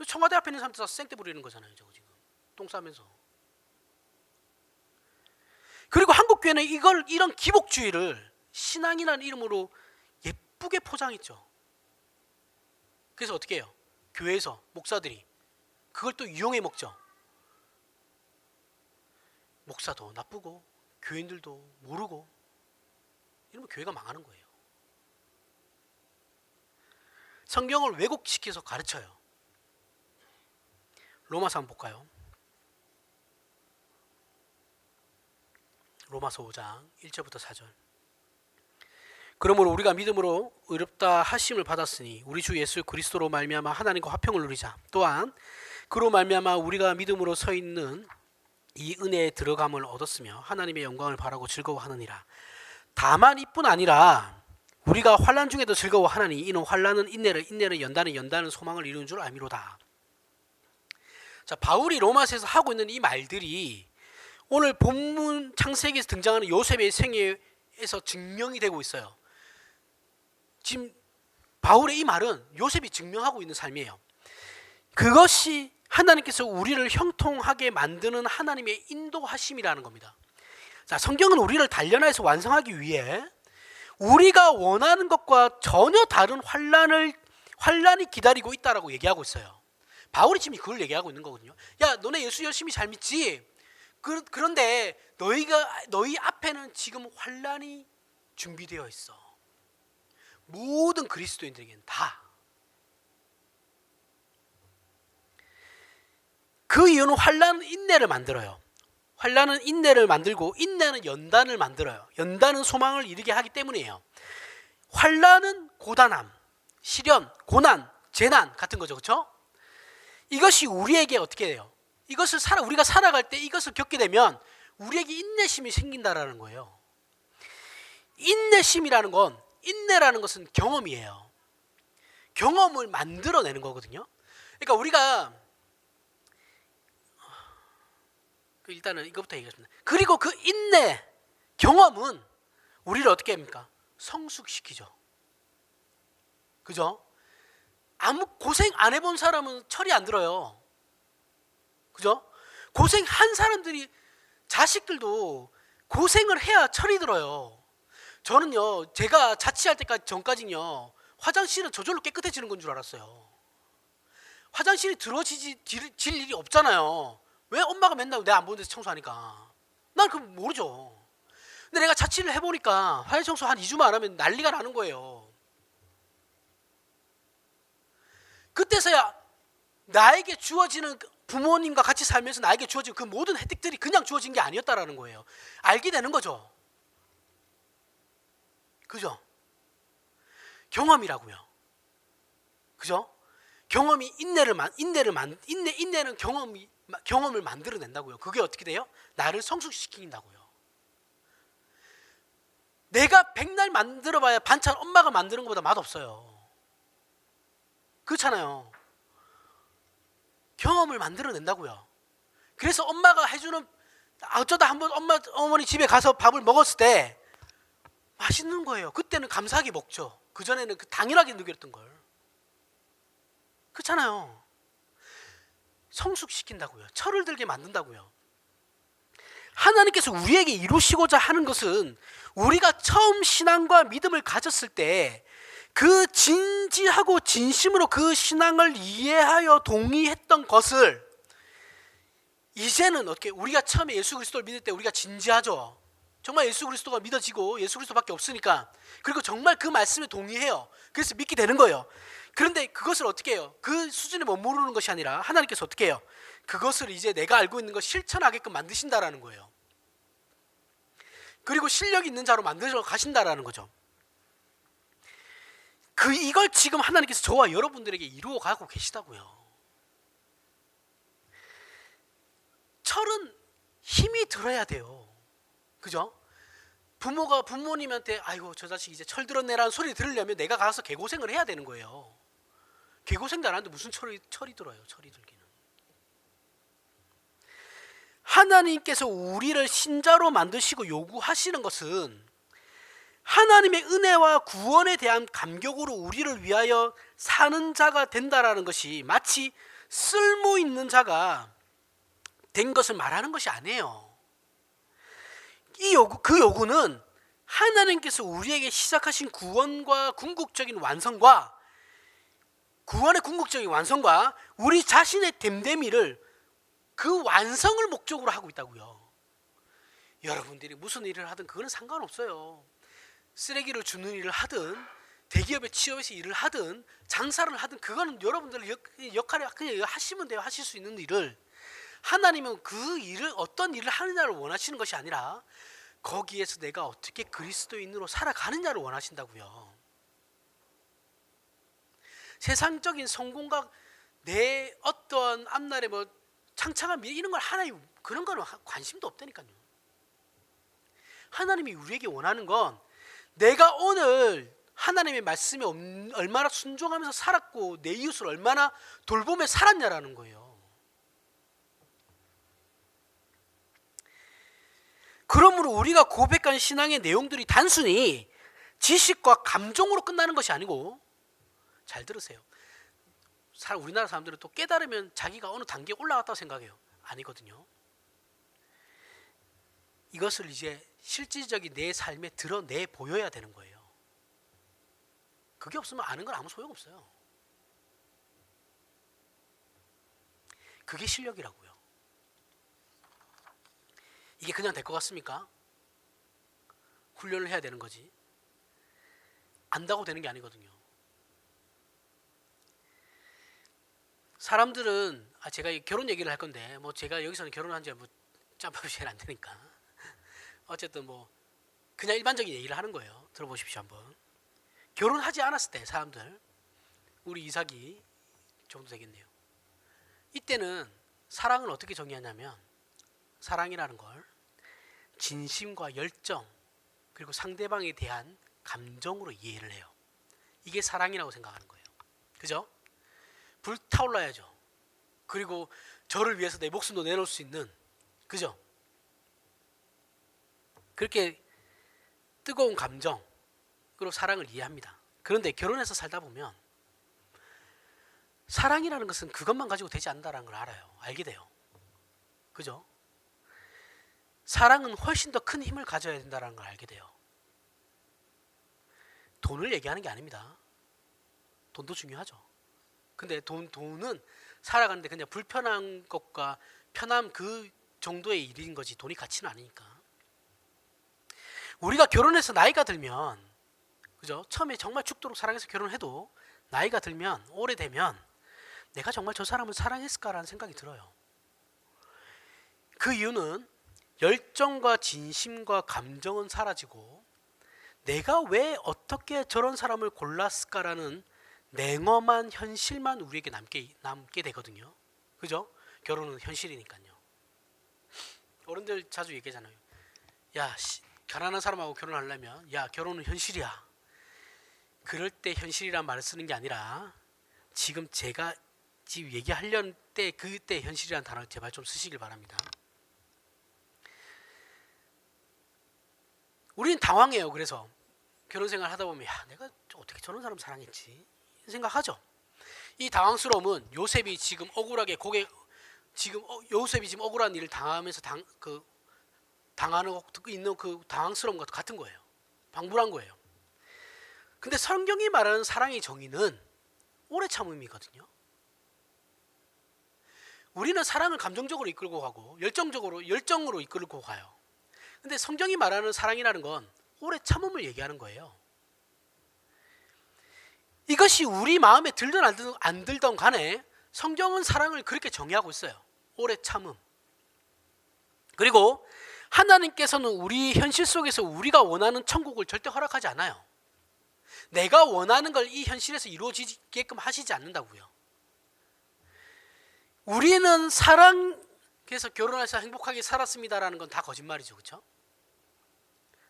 청와대 앞에 있는 사람들 다 생떼 부리는 거잖아요. 저거 지금 똥 싸면서. 그리고 한국 교회는 이런 기복주의를 신앙이라는 이름으로 예쁘게 포장했죠. 그래서 어떻게 해요? 교회에서 목사들이 그걸 또 이용해 먹죠. 목사도 나쁘고 교인들도 모르고 이러면 교회가 망하는 거예요. 성경을 왜곡시켜서 가르쳐요. 로마서 한번 볼까요? 로마서 5장 1절부터 4절. 그러므로 우리가 믿음으로 의롭다 하심을 받았으니 우리 주 예수 그리스도로 말미암아 하나님과 화평을 누리자. 또한 그로 말미암아 우리가 믿음으로 서 있는 이 은혜에 들어감을 얻었으며 하나님의 영광을 바라고 즐거워하느니라. 다만 이뿐 아니라 우리가 환난 중에도 즐거워하나니 이는 환난은 인내를, 인내는 연단은, 연단은 소망을 이루는 줄 알미로다. 자, 바울이 로마서에서 하고 있는 이 말들이 오늘 본문 창세기에서 등장하는 요셉의 생애에서 증명이 되고 있어요. 지금 바울의 이 말은 요셉이 증명하고 있는 삶이에요. 그것이 하나님께서 우리를 형통하게 만드는 하나님의 인도하심이라는 겁니다. 자, 성경은 우리를 단련해서 완성하기 위해 우리가 원하는 것과 전혀 다른 환난이 기다리고 있다라고 얘기하고 있어요. 바울이 지금 그걸 얘기하고 있는 거거든요. 야, 너네 예수 열심히 잘 믿지? 그런데 너희 앞에는 지금 환난이 준비되어 있어. 모든 그리스도인들에게는 다. 그 이유는 환난은 인내를 만들어요. 환난은 인내를 만들고 인내는 연단을 만들어요. 연단은 소망을 이루게 하기 때문이에요. 환난은 고단함, 시련, 고난, 재난 같은 거죠. 그렇죠? 이것이 우리에게 어떻게 돼요? 이것을 우리가 살아갈 때 이것을 겪게 되면 우리에게 인내심이 생긴다라는 거예요. 인내심이라는 건, 인내라는 것은 경험이에요. 경험을 만들어내는 거거든요. 그러니까 우리가 일단은 이것부터 얘기하겠습니다. 그리고 그 인내, 경험은 우리를 어떻게 합니까? 성숙시키죠. 그죠? 아무 고생 안 해본 사람은 철이 안 들어요. 그죠? 고생한 사람들이, 자식들도 고생을 해야 철이 들어요. 저는요, 제가 자취할 때까지 전까지는요, 화장실은 저절로 깨끗해지는 건 줄 알았어요. 화장실이 더러워질 일이 없잖아요. 왜 엄마가 맨날 내 안 보는 데서 청소하니까. 난 그거 모르죠. 근데 내가 자취를 해보니까 화장실 청소 한 2주만 안 하면 난리가 나는 거예요. 그때서야 나에게 주어지는, 부모님과 같이 살면서 나에게 주어진 그 모든 혜택들이 그냥 주어진 게 아니었다라는 거예요. 알게 되는 거죠. 그죠? 경험이라고요. 그죠? 경험이 인내는 경험을 만들어낸다고요. 그게 어떻게 돼요? 나를 성숙시킨다고요. 내가 백날 만들어봐야 반찬 엄마가 만드는 것보다 맛없어요. 그렇잖아요. 경험을 만들어낸다고요. 그래서 엄마가 해주는, 어쩌다 한번 어머니 집에 가서 밥을 먹었을 때 맛있는 거예요. 그때는 감사하게 먹죠. 그전에는 당연하게 느꼈던 걸. 그렇잖아요. 성숙시킨다고요. 철을 들게 만든다고요. 하나님께서 우리에게 이루시고자 하는 것은 우리가 처음 신앙과 믿음을 가졌을 때 그 진지하고 진심으로 그 신앙을 이해하여 동의했던 것을 이제는 어떻게 우리가 처음에 예수 그리스도를 믿을 때 우리가 진지하죠. 정말 예수 그리스도가 믿어지고 예수 그리스도밖에 없으니까. 그리고 정말 그 말씀에 동의해요. 그래서 믿게 되는 거예요. 그런데 그것을 어떻게 해요? 그 수준에 머무르는 것이 아니라 하나님께서 어떻게 해요? 그것을 이제 내가 알고 있는 것 실천하게끔 만드신다라는 거예요. 그리고 실력 있는 자로 만들어 가신다라는 거죠. 이걸 지금 하나님께서 저와 여러분들에게 이루어 가고 계시다고요. 철은 힘이 들어야 돼요. 그죠? 부모가 부모님한테 아이고 저 자식 이제 철 들었네라는 소리 들으려면 내가 가서 개고생을 해야 되는 거예요. 개고생도 안 하는데 무슨 철이 들어요. 철이 들기는. 하나님께서 우리를 신자로 만드시고 요구하시는 것은 하나님의 은혜와 구원에 대한 감격으로 우리를 위하여 사는 자가 된다라는 것이 마치 쓸모 있는 자가 된 것을 말하는 것이 아니에요. 그 요구는 하나님께서 우리에게 시작하신 구원과 궁극적인 완성과 구원의 궁극적인 완성과 우리 자신의 됨됨이를 그 완성을 목적으로 하고 있다고요. 여러분들이 무슨 일을 하든 그거는 상관없어요. 쓰레기를 주는 일을 하든 대기업에 취업해서 일을 하든 장사를 하든 그거는 여러분들 역할을 그냥 하시면 돼요. 하실 수 있는 일을. 하나님은 그 일을 어떤 일을 하느냐를 원하시는 것이 아니라 거기에서 내가 어떻게 그리스도인으로 살아가느냐를 원하신다고요. 세상적인 성공과 내 어떤 앞날에 뭐 창창한 미래 이런 걸 하나님 그런 거는 관심도 없다니까요. 하나님이 우리에게 원하는 건 내가 오늘 하나님의 말씀에 얼마나 순종하면서 살았고 내 이웃을 얼마나 돌보며 살았냐라는 거예요. 그러므로 우리가 고백한 신앙의 내용들이 단순히 지식과 감정으로 끝나는 것이 아니고, 잘 들으세요. 우리나라 사람들은 또 깨달으면 자기가 어느 단계에 올라갔다고 생각해요. 아니거든요. 이것을 이제 실질적인 내 삶에 드러내 보여야 되는 거예요. 그게 없으면 아는 건 아무 소용없어요. 그게 실력이라고요. 이게 그냥 될 것 같습니까? 훈련을 해야 되는 거지. 안다고 되는 게 아니거든요. 사람들은 제가 결혼 얘기를 할 건데 뭐 제가 여기서는 결혼한 지 뭐 짬밥이 제일 안 되니까 어쨌든 뭐 그냥 일반적인 얘기를 하는 거예요. 들어보십시오 한번. 결혼하지 않았을 때 사람들 우리 이삭이 정도 되겠네요. 이때는 사랑을 어떻게 정의하냐면 사랑이라는 걸 진심과 열정 그리고 상대방에 대한 감정으로 이해를 해요. 이게 사랑이라고 생각하는 거예요. 그죠? 불타올라야죠. 그리고 저를 위해서 내 목숨도 내놓을 수 있는, 그죠? 그렇게 뜨거운 감정으로 사랑을 이해합니다. 그런데 결혼해서 살다 보면 사랑이라는 것은 그것만 가지고 되지 않는다는 걸 알아요. 알게 돼요. 그죠? 사랑은 훨씬 더 큰 힘을 가져야 된다는 걸 알게 돼요. 돈을 얘기하는 게 아닙니다. 돈도 중요하죠. 근데 돈은 살아가는데 그냥 불편한 것과 편함 그 정도의 일인 거지 돈이 가치는 아니니까. 우리가 결혼해서 나이가 들면, 그죠? 처음에 정말 죽도록 사랑해서 결혼해도 나이가 들면, 오래되면 내가 정말 저 사람을 사랑했을까라는 생각이 들어요. 그 이유는 열정과 진심과 감정은 사라지고 내가 왜 어떻게 저런 사람을 골랐을까라는 냉엄한 현실만 우리에게 남게 되거든요. 그죠? 결혼은 현실이니까요. 어른들 자주 얘기하잖아요. 야, 가난한 사람하고 결혼하려면 야, 결혼은 현실이야. 그럴 때 현실이란 말을 쓰는 게 아니라 지금 제가 지금 얘기하려는 때 그때 현실이라는 단어를 제발 좀 쓰시길 바랍니다. 우리는 당황해요. 그래서 결혼생활 하다 보면 야, 내가 어떻게 저런 사람 사랑했지? 생각하죠. 이 당황스러움은 요셉이 지금 억울하게 요셉이 지금 억울한 일을 당하면서 당하는 듣고 있는 그 당황스러운 것 같은 거예요. 방불한 거예요. 근데 성경이 말하는 사랑의 정의는 오래 참음이거든요. 우리는 사랑을 감정적으로 이끌고 가고 열정으로 이끌고 가요. 근데 성경이 말하는 사랑이라는 건 오래 참음을 얘기하는 거예요. 이것이 우리 마음에 들든 안 들든 간에 성경은 사랑을 그렇게 정의하고 있어요. 오래 참음. 그리고 하나님께서는 우리 현실 속에서 우리가 원하는 천국을 절대 허락하지 않아요. 내가 원하는 걸 이 현실에서 이루어지게끔 하시지 않는다고요. 우리는 사랑해서 결혼해서 행복하게 살았습니다라는 건 다 거짓말이죠. 그렇죠?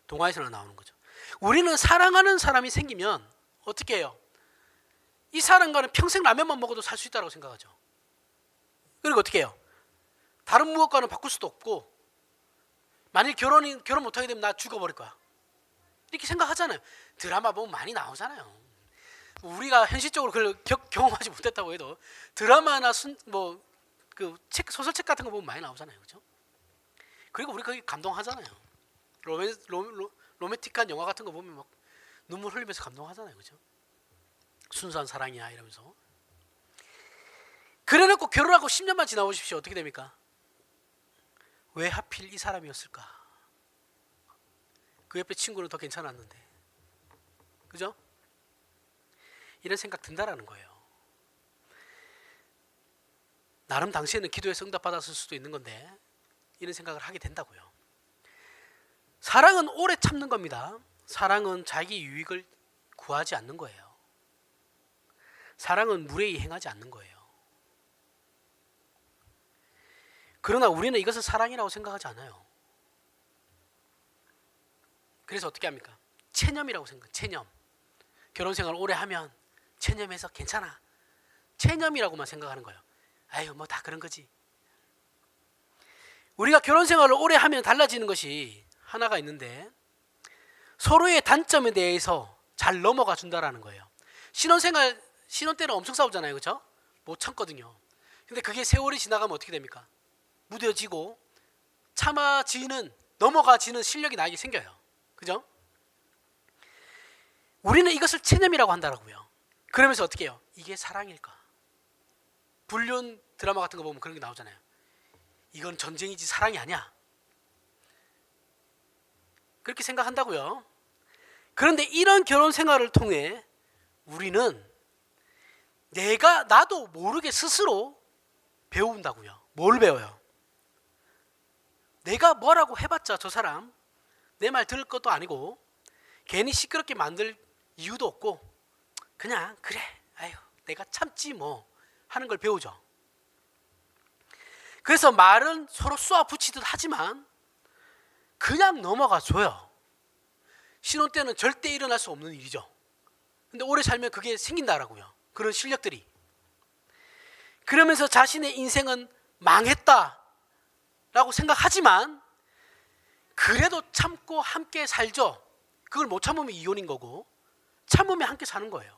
동화에서나 나오는 거죠. 우리는 사랑하는 사람이 생기면 어떻게 해요? 이 사람과는 평생 라면만 먹어도 살 수 있다고 생각하죠. 그리고 어떻게 해요? 다른 무엇과는 바꿀 수도 없고, 만일 결혼 못하게 되면 나 죽어버릴 거야, 이렇게 생각하잖아요. 드라마 보면 많이 나오잖아요. 우리가 현실적으로 그걸 경험하지 못했다고 해도 드라마나 소설책 같은 거 보면 많이 나오잖아요. 그렇죠? 그리고 우리 거기 감동하잖아요. 로맨틱한 영화 같은 거 보면 막 눈물 흘리면서 감동하잖아요. 그렇죠? 순수한 사랑이야 이러면서. 그래놓고 결혼하고 10년만 지나보십시오. 어떻게 됩니까? 왜 하필 이 사람이었을까? 그 옆에 친구는 더 괜찮았는데. 그죠? 이런 생각 든다라는 거예요. 나름 당시에는 기도해서 응답받았을 수도 있는 건데 이런 생각을 하게 된다고요. 사랑은 오래 참는 겁니다. 사랑은 자기 유익을 구하지 않는 거예요. 사랑은 무례히 행하지 않는 거예요. 그러나 우리는 이것을 사랑이라고 생각하지 않아요. 그래서 어떻게 합니까? 체념이라고 생각해요. 체념. 결혼생활 오래 하면 체념해서 괜찮아. 체념이라고만 생각하는 거예요. 아유, 뭐 다 그런 거지. 우리가 결혼생활을 오래 하면 달라지는 것이 하나가 있는데, 서로의 단점에 대해서 잘 넘어가 준다라는 거예요. 신혼 때는 엄청 싸우잖아요. 그렇죠? 못 참거든요. 근데 그게 세월이 지나가면 어떻게 됩니까? 무뎌지고 넘어가지는 실력이 나에게 생겨요. 그죠? 우리는 이것을 체념이라고 한다라고요. 그러면서 어떻게 해요? 이게 사랑일까? 불륜 드라마 같은 거 보면 그런 게 나오잖아요. 이건 전쟁이지 사랑이 아니야. 그렇게 생각한다고요. 그런데 이런 결혼 생활을 통해 우리는 나도 모르게 스스로 배운다고요. 뭘 배워요? 내가 뭐라고 해봤자 저 사람 내 말 들을 것도 아니고 괜히 시끄럽게 만들 이유도 없고 그냥 그래 아유 내가 참지 뭐 하는 걸 배우죠. 그래서 말은 서로 쏘아 붙이듯 하지만 그냥 넘어가 줘요. 신혼 때는 절대 일어날 수 없는 일이죠. 근데 오래 살면 그게 생긴다라고요. 그런 실력들이. 그러면서 자신의 인생은 망했다라고 생각하지만 그래도 참고 함께 살죠. 그걸 못 참으면 이혼인 거고 참으면 함께 사는 거예요.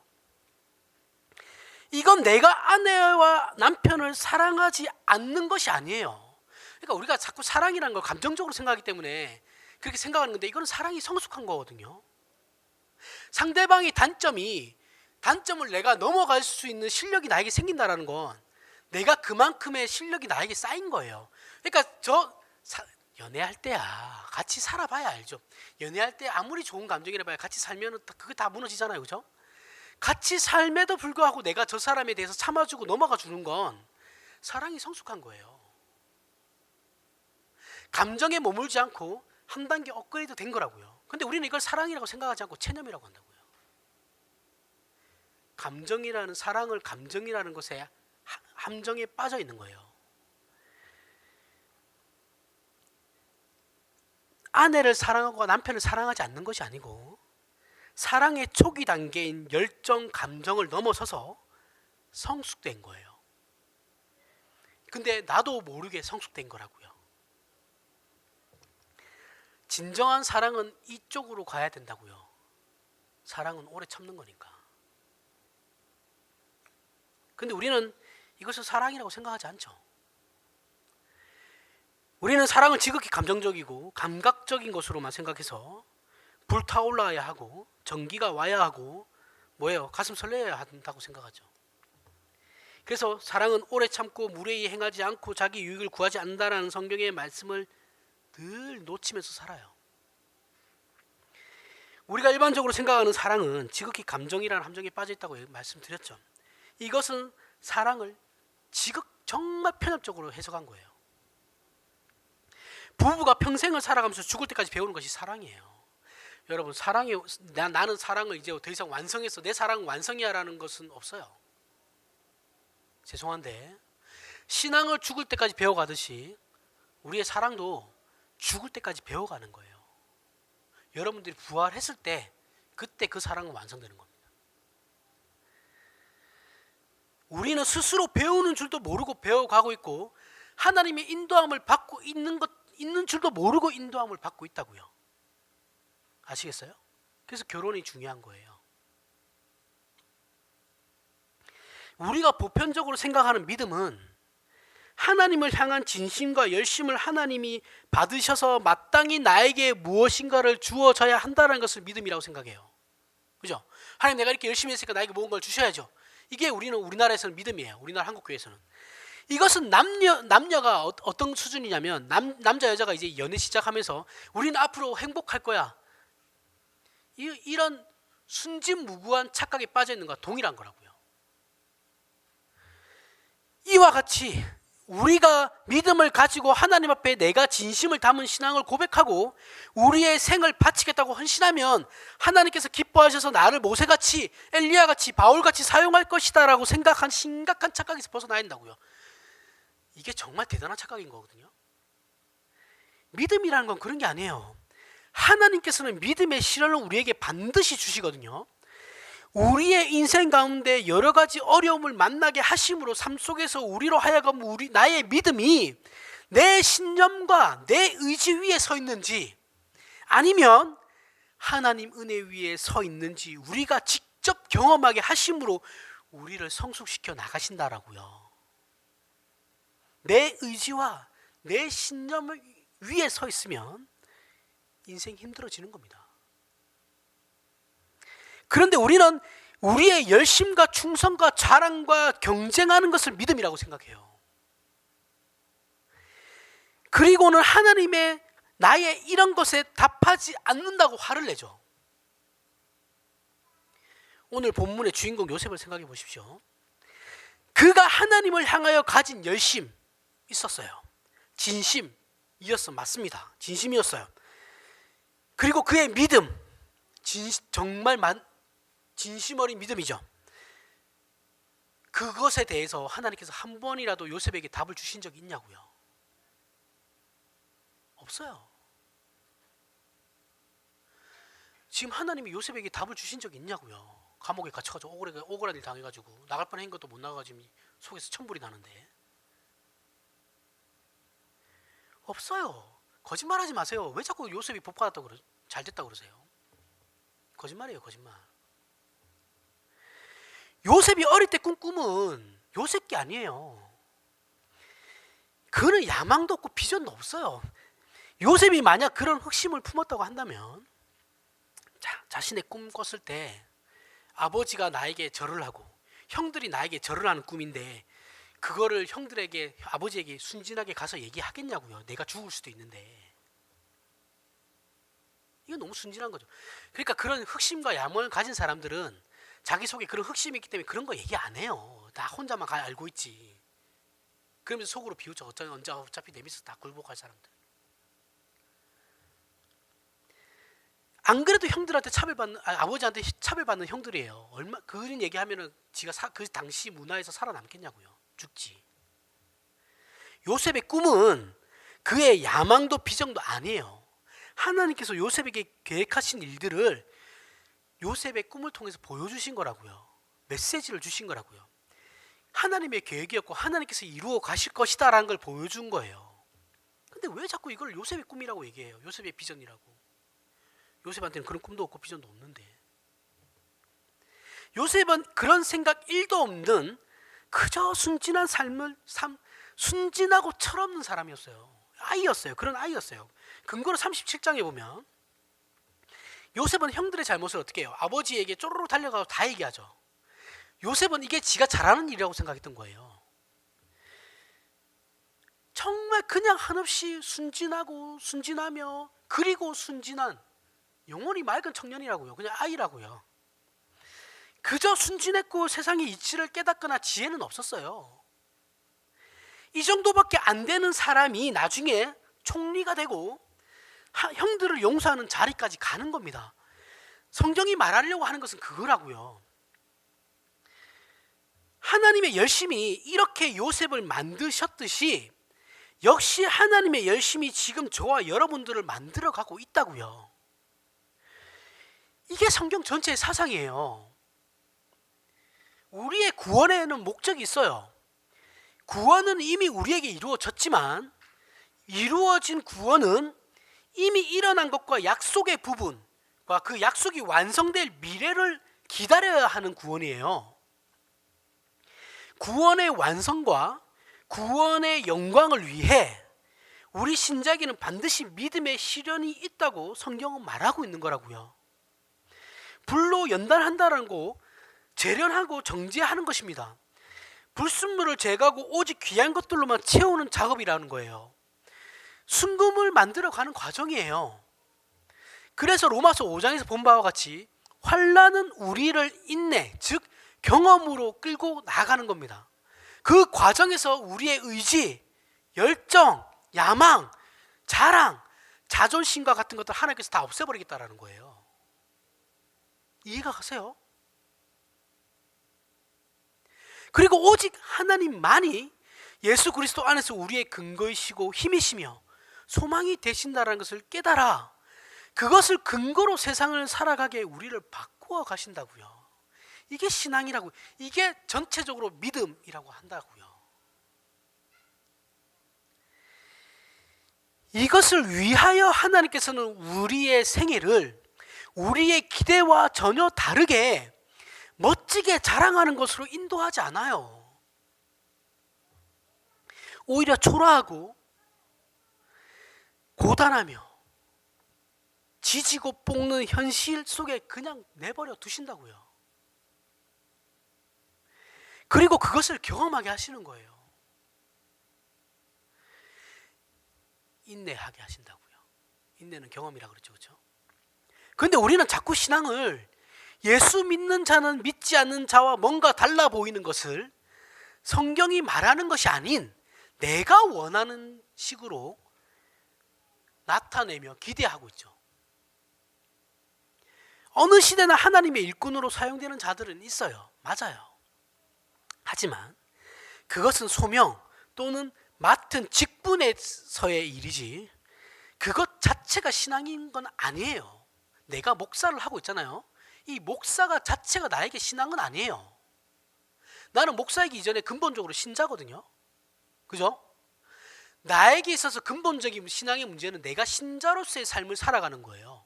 이건 내가 아내와 남편을 사랑하지 않는 것이 아니에요. 그러니까 우리가 자꾸 사랑이라는 걸 감정적으로 생각하기 때문에 그렇게 생각하는 건데 이건 사랑이 성숙한 거거든요. 상대방의 단점을 내가 넘어갈 수 있는 실력이 나에게 생긴다라는 건 내가 그만큼의 실력이 나에게 쌓인 거예요. 그러니까 연애할 때야 같이 살아봐야 알죠. 연애할 때 아무리 좋은 감정이라 봐야 같이 살면 그게 다 무너지잖아요. 그죠? 같이 삶에도 불구하고 내가 저 사람에 대해서 참아주고 넘어가 주는 건 사랑이 성숙한 거예요. 감정에 머물지 않고 한 단계 업그레이드 된 거라고요. 근데 우리는 이걸 사랑이라고 생각하지 않고 체념이라고 한다고요. 사랑을 감정이라는 것에 함정에 빠져 있는 거예요. 아내를 사랑하고 남편을 사랑하지 않는 것이 아니고 사랑의 초기 단계인 열정, 감정을 넘어서서 성숙된 거예요. 근데 나도 모르게 성숙된 거라고요. 진정한 사랑은 이쪽으로 가야 된다고요. 사랑은 오래 참는 거니까. 근데 우리는 이것을 사랑이라고 생각하지 않죠. 우리는 사랑을 지극히 감정적이고 감각적인 것으로만 생각해서 불타올라야 하고 전기가 와야 하고 뭐예요? 가슴 설레야 한다고 생각하죠. 그래서 사랑은 오래 참고 무례히 행하지 않고 자기 유익을 구하지 않는다라는 성경의 말씀을 늘 놓치면서 살아요. 우리가 일반적으로 생각하는 사랑은 지극히 감정이라는 함정에 빠져 있다고 말씀드렸죠. 이것은 사랑을 정말 편협적으로 해석한 거예요. 부부가 평생을 살아가면서 죽을 때까지 배우는 것이 사랑이에요. 여러분, 나는 사랑을 이제 더 이상 완성해서 내 사랑은 완성이야라는 것은 없어요. 죄송한데 신앙을 죽을 때까지 배워가듯이 우리의 사랑도 죽을 때까지 배워가는 거예요. 여러분들이 부활했을 때 그때 그 사랑은 완성되는 겁니다. 우리는 스스로 배우는 줄도 모르고 배워가고 있고 하나님의 인도함을 받고 있는 줄도 모르고 인도함을 받고 있다고요. 아시겠어요? 그래서 결혼이 중요한 거예요. 우리가 보편적으로 생각하는 믿음은 하나님을 향한 진심과 열심을 하나님이 받으셔서 마땅히 나에게 무엇인가를 주어져야 한다는 것을 믿음이라고 생각해요. 그죠? 하나님, 내가 이렇게 열심히 했으니까 나에게 무언가를 주셔야죠. 이게 우리나라에서는 믿음이에요. 우리나라 한국교회에서는. 이것은 남녀가 어떤 수준이냐면 남자 여자가 이제 연애 시작하면서 우리는 앞으로 행복할 거야. 이런 순진무구한 착각에 빠져 있는 것과 동일한 거라고요. 이와 같이 우리가 믿음을 가지고 하나님 앞에 내가 진심을 담은 신앙을 고백하고 우리의 생을 바치겠다고 헌신하면 하나님께서 기뻐하셔서 나를 모세같이 엘리야같이 바울같이 사용할 것이다 라고 생각한 심각한 착각에서 벗어나야 한다고요. 이게 정말 대단한 착각인 거거든요. 믿음이라는 건 그런 게 아니에요. 하나님께서는 믿음의 실현을 우리에게 반드시 주시거든요. 우리의 인생 가운데 여러 가지 어려움을 만나게 하심으로 삶 속에서 우리로 하여금 나의 믿음이 내 신념과 내 의지 위에 서 있는지 아니면 하나님 은혜 위에 서 있는지 우리가 직접 경험하게 하심으로 우리를 성숙시켜 나가신다라고요. 내 의지와 내 신념 위에 서 있으면 인생이 힘들어지는 겁니다. 그런데 우리는 우리의 열심과 충성과 자랑과 경쟁하는 것을 믿음이라고 생각해요. 그리고는 하나님의 나의 이런 것에 답하지 않는다고 화를 내죠. 오늘 본문의 주인공 요셉을 생각해 보십시오. 그가 하나님을 향하여 가진 열심 있었어요. 진심이었어. 맞습니다. 진심이었어요. 그리고 그의 믿음, 정말 진심 어린 믿음이죠. 그것에 대해서 하나님께서 한 번이라도 요셉에게 답을 주신 적이 있냐고요? 없어요. 지금 하나님이 요셉에게 답을 주신 적이 있냐고요? 감옥에 갇혀가지고 억울한 일 당해가지고 나갈 뻔한 것도 못 나가가지고 속에서 천불이 나는데 없어요. 거짓말하지 마세요. 왜 자꾸 요셉이 복 받았다고 잘 됐다고 그러세요? 거짓말이에요, 거짓말. 요셉이 어릴 때 꾼 꿈은 요셉 게 아니에요. 그는 야망도 없고 비전도 없어요. 요셉이 만약 그런 흑심을 품었다고 한다면 자신의 꿈 꿨을 때 아버지가 나에게 절을 하고 형들이 나에게 절을 하는 꿈인데 그거를 형들에게 아버지에게 순진하게 가서 얘기하겠냐고요. 내가 죽을 수도 있는데. 이건 너무 순진한 거죠. 그러니까 그런 흑심과 야망을 가진 사람들은 자기 속에 그런 흑심이 있기 때문에 그런 거 얘기 안 해요. 나 혼자만 알고 있지. 그러면서 속으로 비웃죠. 어차피 내 밑에서 다 굴복할 사람들. 안 그래도 형들한테 아버지한테 차별받는 형들이에요. 그런 얘기하면은 지가 그 당시 문화에서 살아남겠냐고요. 죽지. 요셉의 꿈은 그의 야망도 비정도 아니에요. 하나님께서 요셉에게 계획하신 일들을 요셉의 꿈을 통해서 보여주신 거라고요. 메시지를 주신 거라고요. 하나님의 계획이었고 하나님께서 이루어 가실 것이다 라는 걸 보여준 거예요. 근데 왜 자꾸 이걸 요셉의 꿈이라고 얘기해요? 요셉의 비전이라고. 요셉한테는 그런 꿈도 없고 비전도 없는데. 요셉은 그런 생각 1도 없는 그저 순진한 순진하고 철없는 사람이었어요. 아이였어요. 그런 아이였어요. 근거로 37장에 보면 요셉은 형들의 잘못을 어떻게 해요? 아버지에게 쪼르르 달려가서 다 얘기하죠. 요셉은 이게 지가 잘하는 일이라고 생각했던 거예요. 정말 그냥 한없이 순진하고 순진하며 그리고 순진한 영혼이 맑은 청년이라고요. 그냥 아이라고요. 그저 순진했고 세상의 이치를 깨닫거나 지혜는 없었어요. 이 정도밖에 안 되는 사람이 나중에 총리가 되고 형들을 용서하는 자리까지 가는 겁니다. 성경이 말하려고 하는 것은 그거라고요. 하나님의 열심이 이렇게 요셉을 만드셨듯이 역시 하나님의 열심이 지금 저와 여러분들을 만들어가고 있다고요. 이게 성경 전체의 사상이에요. 우리의 구원에는 목적이 있어요. 구원은 이미 우리에게 이루어졌지만 이루어진 구원은 이미 일어난 것과 약속의 부분과 그 약속이 완성될 미래를 기다려야 하는 구원이에요. 구원의 완성과 구원의 영광을 위해 우리 신자에게는 반드시 믿음의 시련이 있다고 성경은 말하고 있는 거라고요. 불로 연단한다는 거 재련하고 정제하는 것입니다. 불순물을 제거하고 오직 귀한 것들로만 채우는 작업이라는 거예요. 순금을 만들어가는 과정이에요. 그래서 로마서 5장에서 본 바와 같이 환난은 우리를 인내, 즉 경험으로 끌고 나가는 겁니다. 그 과정에서 우리의 의지, 열정, 야망, 자랑, 자존심과 같은 것들 하나님께서 다 없애버리겠다라는 거예요. 이해가 가세요? 그리고 오직 하나님만이 예수 그리스도 안에서 우리의 근거이시고 힘이시며 소망이 되신다는 것을 깨달아 그것을 근거로 세상을 살아가게 우리를 바꾸어 가신다고요. 이게 신앙이라고, 이게 전체적으로 믿음이라고 한다고요. 이것을 위하여 하나님께서는 우리의 생애를 우리의 기대와 전혀 다르게 멋지게 자랑하는 것으로 인도하지 않아요. 오히려 초라하고 고단하며 지지고 볶는 현실 속에 그냥 내버려 두신다고요. 그리고 그것을 경험하게 하시는 거예요. 인내하게 하신다고요. 인내는 경험이라 그랬죠, 그렇죠? 그런데 우리는 자꾸 신앙을 예수 믿는 자는 믿지 않는 자와 뭔가 달라 보이는 것을 성경이 말하는 것이 아닌 내가 원하는 식으로 나타내며 기대하고 있죠. 어느 시대나 하나님의 일꾼으로 사용되는 자들은 있어요. 맞아요. 하지만 그것은 소명 또는 맡은 직분에서의 일이지 그것 자체가 신앙인 건 아니에요. 내가 목사를 하고 있잖아요. 이 목사가 자체가 나에게 신앙은 아니에요. 나는 목사이기 이전에 근본적으로 신자거든요. 그죠? 나에게 있어서 근본적인 신앙의 문제는 내가 신자로서의 삶을 살아가는 거예요.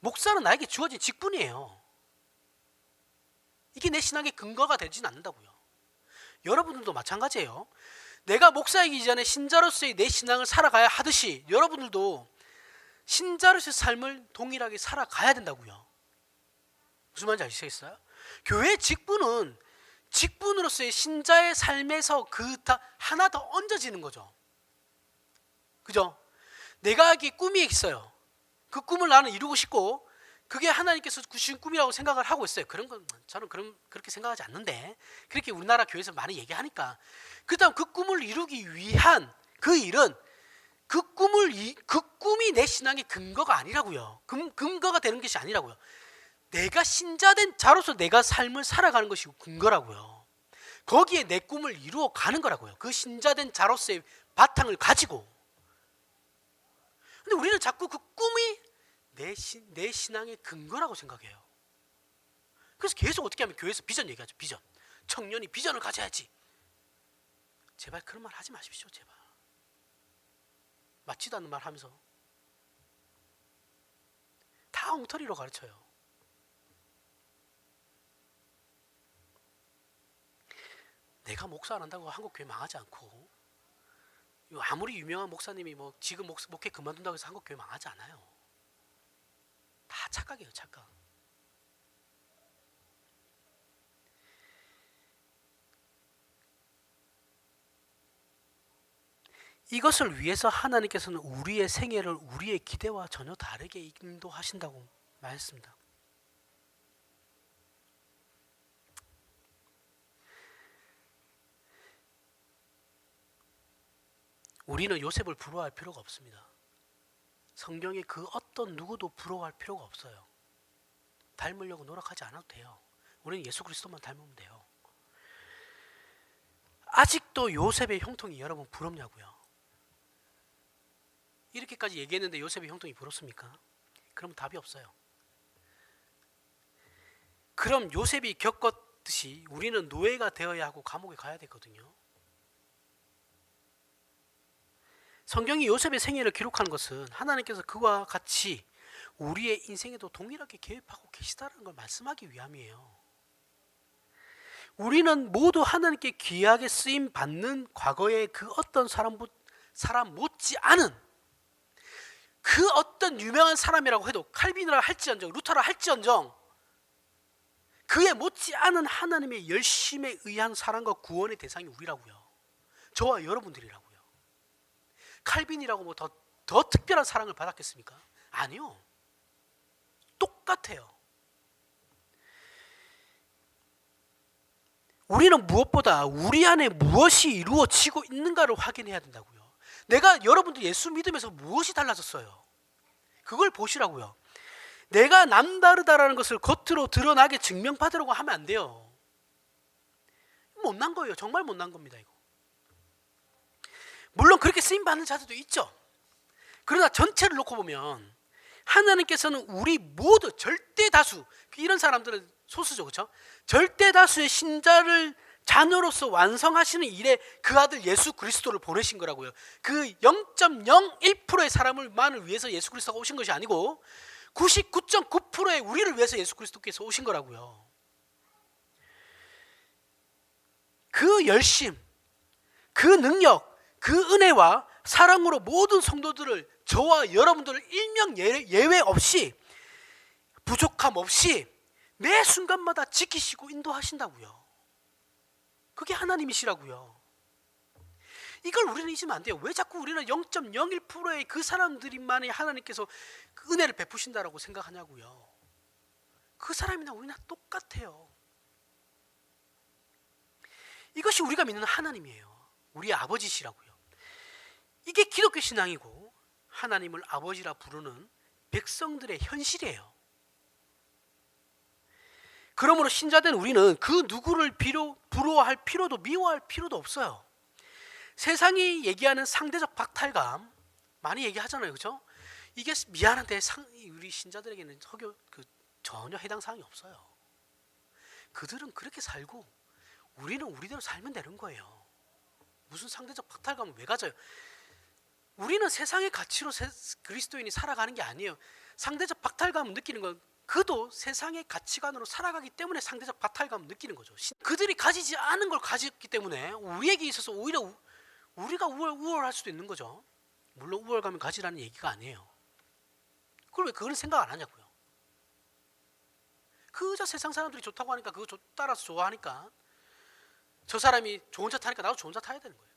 목사는 나에게 주어진 직분이에요. 이게 내 신앙의 근거가 되지는 않는다고요. 여러분들도 마찬가지예요. 내가 목사이기 이전에 신자로서의 내 신앙을 살아가야 하듯이 여러분들도 신자로서의 삶을 동일하게 살아가야 된다고요. 무슨 말인지 아시겠어요? 교회의 직분은 직분으로서의 신자의 삶에서 하나 더 얹어지는 거죠. 그죠? 내가 하기에 꿈이 있어요. 그 꿈을 나는 이루고 싶고 그게 하나님께서 주신 꿈이라고 생각을 하고 있어요. 그런 건 저는 그렇게 생각하지 않는데 그렇게 우리나라 교회에서 많이 얘기하니까 그다음 그 꿈을 이루기 위한 그 일은 그 꿈이 내 신앙의 근거가 아니라고요. 근거가 되는 것이 아니라고요. 내가 신자된 자로서 내가 삶을 살아가는 것이 근거라고요. 거기에 내 꿈을 이루어 가는 거라고요. 그 신자된 자로서의 바탕을 가지고. 근데 우리는 자꾸 그 꿈이 내 신앙의 근거라고 생각해요. 그래서 계속 어떻게 하면 교회에서 비전 얘기하죠. 비전. 청년이 비전을 가져야지. 제발 그런 말 하지 마십시오. 제발. 맞지도 않는 말 하면서 다 엉터리로 가르쳐요. 내가 목사 안 한다고 한국교회 망하지 않고 아무리 유명한 목사님이 뭐 지금 목회 그만둔다고 해서 한국 교회 망하지 않아요. 다 착각이에요, 착각. 이것을 위해서 하나님께서는 우리의 생애를 우리의 기대와 전혀 다르게 인도하신다고 말했습니다. 우리는 요셉을 부러워할 필요가 없습니다. 성경에 그 어떤 누구도 부러워할 필요가 없어요. 닮으려고 노력하지 않아도 돼요. 우리는 예수 그리스도만 닮으면 돼요. 아직도 요셉의 형통이 여러분 부럽냐고요? 이렇게까지 얘기했는데 요셉의 형통이 부럽습니까? 그럼 답이 없어요. 그럼 요셉이 겪었듯이 우리는 노예가 되어야 하고 감옥에 가야 되거든요. 성경이 요셉의 생애를 기록하는 것은 하나님께서 그와 같이 우리의 인생에도 동일하게 계획하고 계시다는 걸 말씀하기 위함이에요. 우리는 모두 하나님께 귀하게 쓰임 받는 과거의 그 어떤 사람 못지 않은 그 어떤 유명한 사람이라고 해도 칼빈이라 할지언정 루터라 할지언정 그에 못지 않은 하나님의 열심에 의한 사랑과 구원의 대상이 우리라고요. 저와 여러분들이라고요. 칼빈이라고 뭐 더 특별한 사랑을 받았겠습니까? 아니요. 똑같아요. 우리는 무엇보다 우리 안에 무엇이 이루어지고 있는가를 확인해야 된다고요. 내가 여러분들 예수 믿으면서 무엇이 달라졌어요? 그걸 보시라고요. 내가 남다르다라는 것을 겉으로 드러나게 증명받으려고 하면 안 돼요. 못난 거예요. 정말 못난 겁니다. 이거. 물론 그렇게 쓰임받는 자들도 있죠. 그러나 전체를 놓고 보면 하나님께서는 우리 모두 절대 다수, 이런 사람들은 소수죠. 그렇죠? 절대 다수의 신자를 자녀로서 완성하시는 일에 그 아들 예수 그리스도를 보내신 거라고요. 그 0.01%의 사람만을 위해서 예수 그리스도가 오신 것이 아니고 99.9%의 우리를 위해서 예수 그리스도께서 오신 거라고요. 그 열심, 그 능력, 그 은혜와 사랑으로 모든 성도들을 저와 여러분들을 일명 예외 없이 부족함 없이 매 순간마다 지키시고 인도하신다고요. 그게 하나님이시라고요. 이걸 우리는 잊으면 안 돼요. 왜 자꾸 우리는 0.01%의 그 사람들만이 하나님께서 그 은혜를 베푸신다라고 생각하냐고요. 그 사람이나 우리나 똑같아요. 이것이 우리가 믿는 하나님이에요. 우리의 아버지시라고요. 이게 기독교 신앙이고 하나님을 아버지라 부르는 백성들의 현실이에요. 그러므로 신자된 우리는 그 누구를 부러워할 필요도 미워할 필요도 없어요. 세상이 얘기하는 상대적 박탈감 많이 얘기하잖아요. 그렇죠? 이게 미안한데 우리 신자들에게는 전혀 해당 사항이 없어요. 그들은 그렇게 살고 우리는 우리대로 살면 되는 거예요. 무슨 상대적 박탈감을 왜 가져요? 우리는 세상의 가치로 그리스도인이 살아가는 게 아니에요. 상대적 박탈감을 느끼는 건 그도 세상의 가치관으로 살아가기 때문에 상대적 박탈감을 느끼는 거죠. 그들이 가지지 않은 걸 가졌기 때문에 우리에게 있어서 오히려 우리가 우월할 수도 있는 거죠. 물론 우월감을 가지라는 얘기가 아니에요. 그걸 왜 그거는 생각 안 하냐고요. 그저 세상 사람들이 좋다고 하니까 그거 따라서 좋아하니까 저 사람이 좋은 차 타니까 나도 좋은 차 타야 되는 거예요.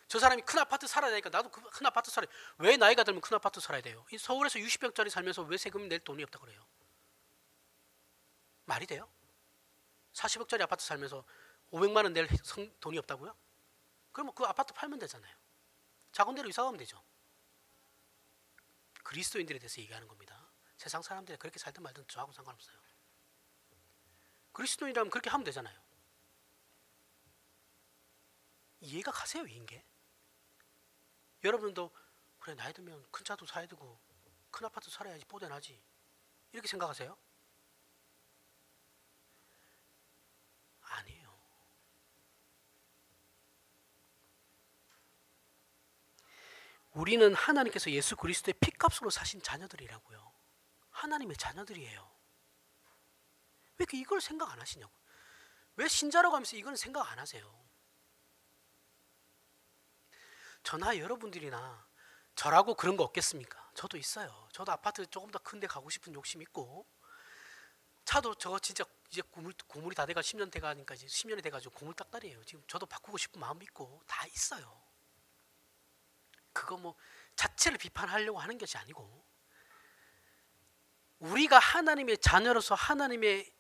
저 사람이 큰 아파트 살아야 되니까 나도 큰 아파트 살아야 돼요. 왜 나이가 들면 큰 아파트 살아야 돼요? 서울에서 60평짜리 살면서 왜 세금 낼 돈이 없다 그래요? 말이 돼요? 40억짜리 아파트 살면서 500만 원 낼 돈이 없다고요? 그러면 그 아파트 팔면 되잖아요. 작은 데로 이사 가면 되죠. 그리스도인들에 대해서 얘기하는 겁니다. 세상 사람들이 그렇게 살든 말든 저하고 상관없어요. 그리스도인이라면 그렇게 하면 되잖아요. 이해가 가세요, 이게? 여러분도 그래 나이 들면 큰 차도 사야 되고 큰 아파트 살아야지 뽀대나지 이렇게 생각하세요? 아니에요. 우리는 하나님께서 예수 그리스도의 피값으로 사신 자녀들이라고요. 하나님의 자녀들이에요. 왜 이걸 생각 안 하시냐고. 왜 신자라고 하면서 이건 생각 안 하세요? 저나 여러분들이나 저라고 그런 거 없겠습니까? 저도 있어요. 저도 아파트 조금 더 큰 데 가고 싶은 욕심 있고, 차도 저거 진짜 이제 고물이 다 돼가 10년 돼가니까 이제 10년이 돼가지고 고물딱다리예요. 지금 저도 바꾸고 싶은 마음 있고 다 있어요. 그거 뭐 자체를 비판하려고 하는 것이 아니고, 우리가 하나님의 자녀로서 하나님의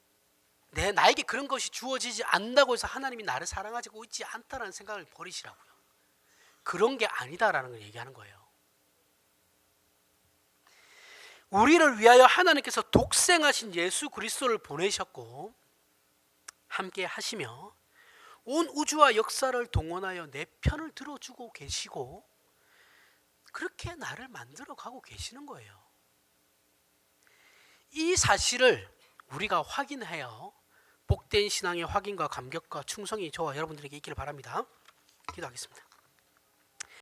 나에게 그런 것이 주어지지 않는다고 해서 하나님이 나를 사랑하지 있지 않다라는 생각을 버리시라고요. 그런 게 아니다라는 걸 얘기하는 거예요. 우리를 위하여 하나님께서 독생하신 예수 그리스도를 보내셨고 함께 하시며 온 우주와 역사를 동원하여 내 편을 들어주고 계시고 그렇게 나를 만들어 가고 계시는 거예요. 이 사실을 우리가 확인해요. 복된 신앙의 확인과 감격과 충성이 저와 여러분들에게 있기를 바랍니다. 기도하겠습니다.